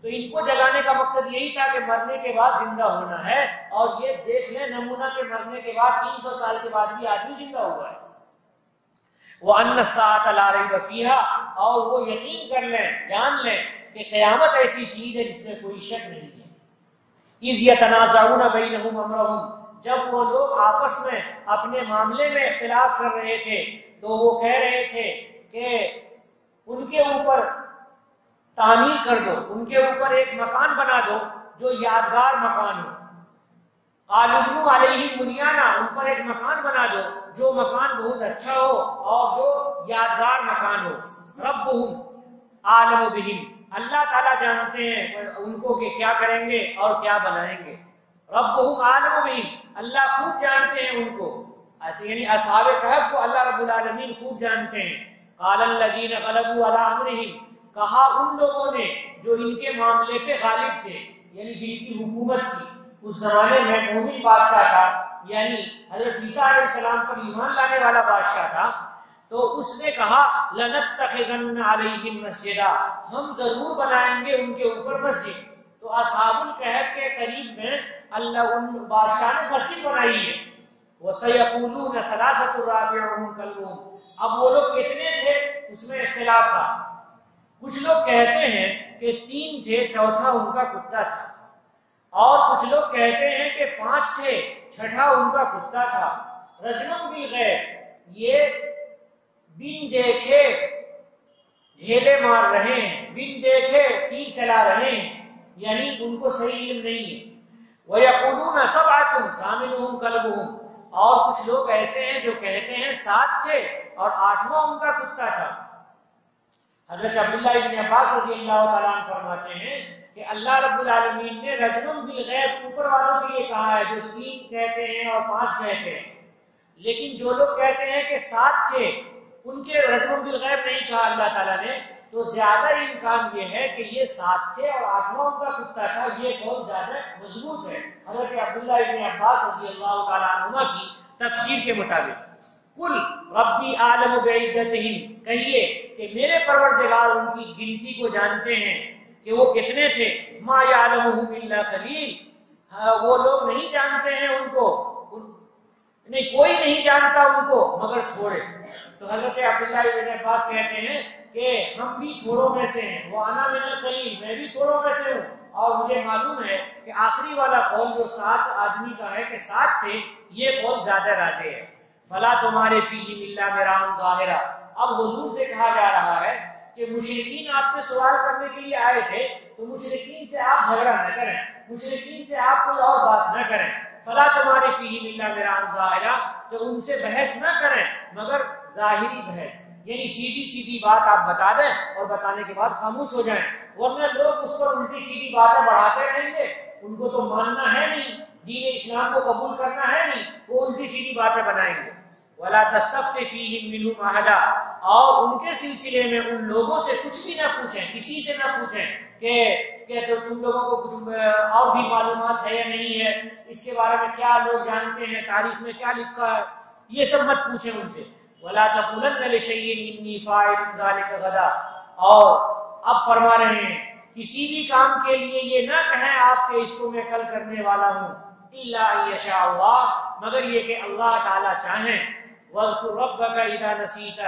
تو ان کو جگانے کا مقصد یہی تھا کہ مرنے کے بعد زندہ ہونا ہے، اور یہ دیکھ لیں نمونہ کے مرنے کے بعد 300 سال کے بعد بھی آدمی زندہ ہوا ہے۔ وَأَنَّ السَّاعَةَ لَا رَيْبَ فِيهَا، اور وہ یقین کر لیں، جان لیں کہ قیامت ایسی چیز ہے جس میں کوئی شک نہیں ہے۔ اِذْ يَتَنَازَعُونَ بَيْنَهُمْ أَمْرَهُمْ، جب وہ لوگ آپس میں اپنے معاملے میں اختلاف کر رہے تھے تو وہ کہہ رہے تھے کہ ان کے اوپر تعمیر کر دو، ان کے اوپر ایک مکان بنا دو جو یادگار مکان ہو۔ قَالُوا ابْنُوا عَلَيْهِمْ بُنْيَانًا، ان پر ایک مکان بنا دو جو مکان بہت اچھا ہو اور جو یادگار مکان ہو۔ رَبُّهُمْ أَعْلَمُ بِهِمْ، اللہ تعالیٰ جانتے ہیں ان کو کہ کیا کریں گے اور کیا بنائیں گے۔ رَبُّهُمْ أَعْلَمُ بِهِمْ، اللہ خوب جانتے ہیں ان کو، یعنی اصحاب کہف کو اللہ رب العالمین خوب جانتے ہیں۔ قَالَ الَّذِينَ غَلَبُوا عَلَىٰ أَمْرِهِمْ، کہا ان لوگوں نے جو ان کے معاملے پہ غالب تھے، یعنی جن کی حکومت تھی اس زمانے میں، مومن بادشاہ تھا، یعنی حضرت عیسیٰ علیہ السلام پر ایمان لانے والا بادشاہ تھا، تو اس نے کہا لَنَتَّخِذَنَّ عَلَيْهِمْ مَسْجِدًا، ہم ضرور بنائیں گے ان کے اوپر مسجد۔ تو اصحاب الکہف کے قریب میں اللہ ان بادشاہ نے مسجد بنائی ہے۔ وَسَيَقُولُونَ ثَلَاثَةٌ رَابِعُهُمْ كَلْبُهُمْ، اب وہ لوگ کتنے تھے اس میں اختلاف تھا، کچھ لوگ کہتے ہیں کہ 3 تھے، چوتھا ان کا کتا تھا، اور کچھ لوگ کہتے ہیں کہ 5 تھے، چھٹا ان کا کتا تھا۔ رجم بالغیب، یہ بن دیکھے ڈھیلے مار رہے ہیں، بن دیکھے تیر چلا رہے ہیں، یعنی ان کو صحیح علم نہیں ہے۔ وَيَقُولُونَ سَبْعَةٌ ثَامِنُهُمْ كَلْبُهُمْ، اور کچھ لوگ ایسے ہیں جو کہتے ہیں 7 تھے اور 8واں ان کا کتا تھا۔ حضرت عبداللہ ابن عباس رضی اللہ تعالیٰ عنہ فرماتے ہیں کہ اللہ رب العالمین نے رجم بالغیب اوپر والوں کے لیے کہا ہے جو 3 کہتے ہیں اور 5 کہتے ہیں، لیکن جو لوگ کہتے ہیں کہ 7 تھے ان کے رجم بالغیب نہیں کہا اللہ تعالیٰ نے، تو زیادہ امکان یہ ہے کہ یہ 7 تھے اور 8واں ان کا کتا تھا، یہ قول زیادہ مضبوط ہے حضرت عبداللہ ابن عباس رضی اللہ تعالیٰ عنہما کی تفسیر کے مطابق۔ قل ربی اعلم بعدتہم، کہیے کہ میرے پروردگار ان کی گنتی کو جانتے ہیں کہ وہ کتنے تھے۔ ما یعلمہم الا قلیل، وہ لوگ نہیں جانتے ہیں ان کو، نہیں کوئی نہیں جانتا ان کو مگر تھوڑے۔ تو حضرت عبداللہ ابن عباس کہتے ہیں کہ ہم بھی تھوڑوں میں سے ہیں، وہ انا من القلیل، میں بھی تھوڑوں میں سے ہوں، اور مجھے معلوم ہے کہ آخری والا قول جو 7 آدمی کا ہے کہ 7 تھے، یہ قول زیادہ راجح ہے۔ فلا تمہارے فیہم الا مرام ظاہرا، اب حضور سے کہا جا رہا ہے کہ مشرکین آپ سے سوال کرنے کے لیے آئے تھے، تو مشرکین سے آپ جھگڑا نہ کریں، مشرکین سے آپ کوئی اور بات نہ کریں۔ فلا تمہارے فیہم الا مرام ظاہرا، تو ان سے بحث نہ کریں مگر ظاہری بحث، یعنی سیدھی سیدھی بات آپ بتا دیں اور بتانے کے بعد خاموش ہو جائیں، ورنہ لوگ اس پر الٹی سیدھی باتیں بڑھاتے رہیں گے، ان کو تو ماننا ہے نہیں، دین اسلام کو قبول کرنا ہے نہیں، وہ الٹی سیدھی باتیں بنائیں گے۔ وَلَا تَسْتَفْتِ فِيهِمْ مِنْهُمْ أَحَدًا، اور ان کے سلسلے میں ان لوگوں سے کچھ بھی نہ پوچھیں، کسی سے نہ پوچھیں کہ تو تم لوگوں کو کچھ اور بھی معلومات ہے یا نہیں ہے، اس کے بارے میں کیا لوگ جانتے ہیں، تاریخ میں کیا لکھا ہے، یہ سب مت پوچھیں ان سے۔ وَلَا تَقُولَنَّ لِشَيْءٍ إِنِّي فَاعِلٌ ذَلِكَ غَدًا، اور اب فرما رہے ہیں کسی بھی کام کے لیے یہ نہ کہیں آپ کہ اس کو میں کل کرنے والا ہوں، إِلَّا أَن يَشَاءَ اللَّهُ، مگر یہ کہ اللہ تعالیٰ چاہیں۔ وَاذْكُرْ رَبَّكَ إِذَا نَسِيتَ،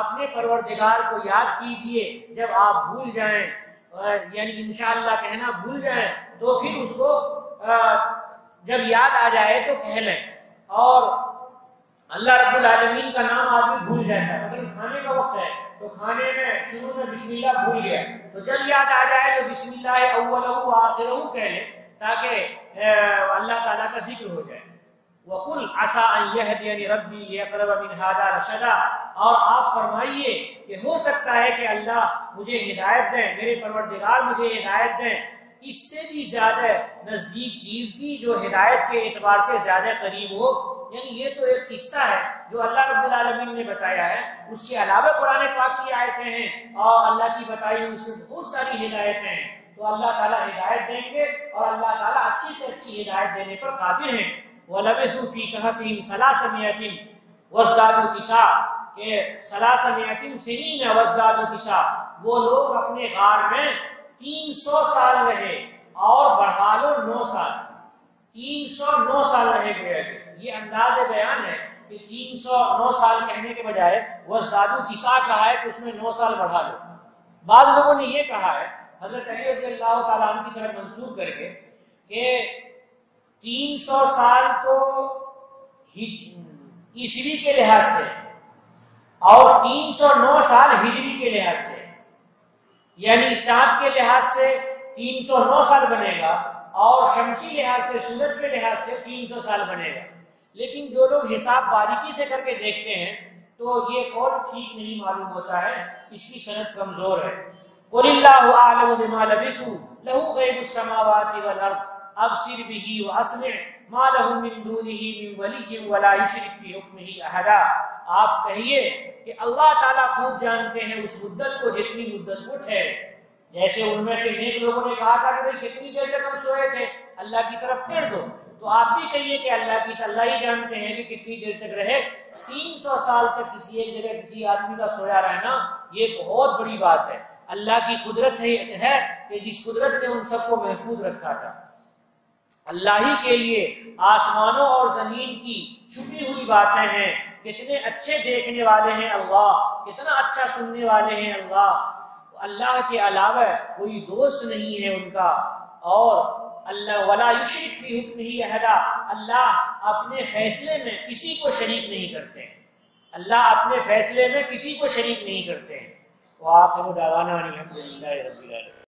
اپنے پروردگار کو یاد کیجئے جب آپ بھول جائیں، یعنی انشاءاللہ کہنا بھول جائیں تو پھر اس کو جب یاد آ جائے تو کہہ لیں۔ اور اللہ رب العالمین کا نام آدمی بھول جاتا ہے، مطلب کھانے کا وقت ہے تو کھانے میں شروع میں بسم اللہ بھول گیا، تو جب یاد آ جائے تو بسم اللہ اولہ و آخرہ کہہ لیں تاکہ اللہ تعالیٰ کا ذکر ہو جائے۔ وَقُلْ عَسَىٰ أَن يَهْدِيَنِ رَبِّي لِأَقْرَبَ مِنْ هَٰذَا رَشَدًا، اور آپ فرمائیے کہ ہو سکتا ہے کہ اللہ مجھے ہدایت دیں، میرے پروردگار مجھے ہدایت دیں اس سے بھی زیادہ نزدیک چیز کی جو ہدایت کے اعتبار سے زیادہ قریب ہو۔ یعنی یہ تو ایک قصہ ہے جو اللہ رب العالمین نے بتایا ہے، اس کے علاوہ قرآن پاک کی آیتیں ہیں اور اللہ کی بتائی ہوئی اس میں بہت ساری ہدایتیں ہیں، تو اللہ تعالیٰ ہدایت دیں گے اور اللہ تعالیٰ اچھی سے اچھی ہدایت دینے پر قادر ہیں۔ وَلَبِثُوا فِي كَهْفِهِمْ 300 وَازْدَادُوا 9، کہ 300 سنین وَازْدَادُوا 9، وہ لوگ اپنے غار میں 300 سال رہے اور بڑھا لو 9 سال، 309 سال رہے گویا کہ یہ انداز بیان ہے کہ 309 سال کہنے کے بجائے وزدادو 9 کہا ہے کہ اس میں 9 سال بڑھا لو۔ بعض لوگوں نے یہ کہا ہے حضرت علی رضی اللہ تعالیٰ عنہ کی طرف منسوب کر کے کہ 300 سال تو عیسوی کے لحاظ سے اور 309 سال ہجری کے لحاظ سے، یعنی چاند کے لحاظ سے 309 سال بنے گا اور شمسی لحاظ سے سورج کے لحاظ سے 300 سال بنے گا۔ لیکن جو لوگ حساب باریکی سے کر کے دیکھتے ہیں تو یہ قول ٹھیک نہیں معلوم ہوتا ہے، اس کی سند کمزور ہے۔ قل اللہ اعلم بما لبثوا لہ غیب السماوات والارض ابصر به واسمع ما لهم من دونه من ولی ولا یشرک فی حکمہ احدا۔ آپ کہیے کہ اللہ تعالیٰ خوب جانتے ہیں اس مدت کو جتنی مدت کو ٹھہرے، جیسے ان میں سے نیک لوگوں نے کہا تھا کہ بھئی کتنی دیر تک ہم سوئے تھے، اللہ کی طرف پھیر دو، تو آپ بھی کہیے کہ اللہ ہی جانتے ہیں کہ کتنی دیر تک رہے۔ 300 سال تک کسی ایک جگہ کسی آدمی کا سویا رہنا یہ بہت بڑی بات ہے۔ اللہ کی قدرت ہے کہ جس قدرت نے ان سب کو محفوظ رکھا تھا۔ اللہ ہی کے لیے آسمانوں اور زمین کی چھپی ہوئی باتیں ہیں، کتنے اچھے دیکھنے والے ہیں اللہ، کتنا اچھا سننے والے ہیں اللہ۔ اللہ کے علاوہ کوئی دوست نہیں ہے ان کا، اور اللہ ولا یشرک فی حکمہ احدا، اللہ اپنے فیصلے میں کسی کو شریک نہیں کرتے ہیں، اللہ اپنے فیصلے میں کسی کو شریک نہیں کرتے ہیں۔ وآخر دعوانا الحمد للہ رب العالمین۔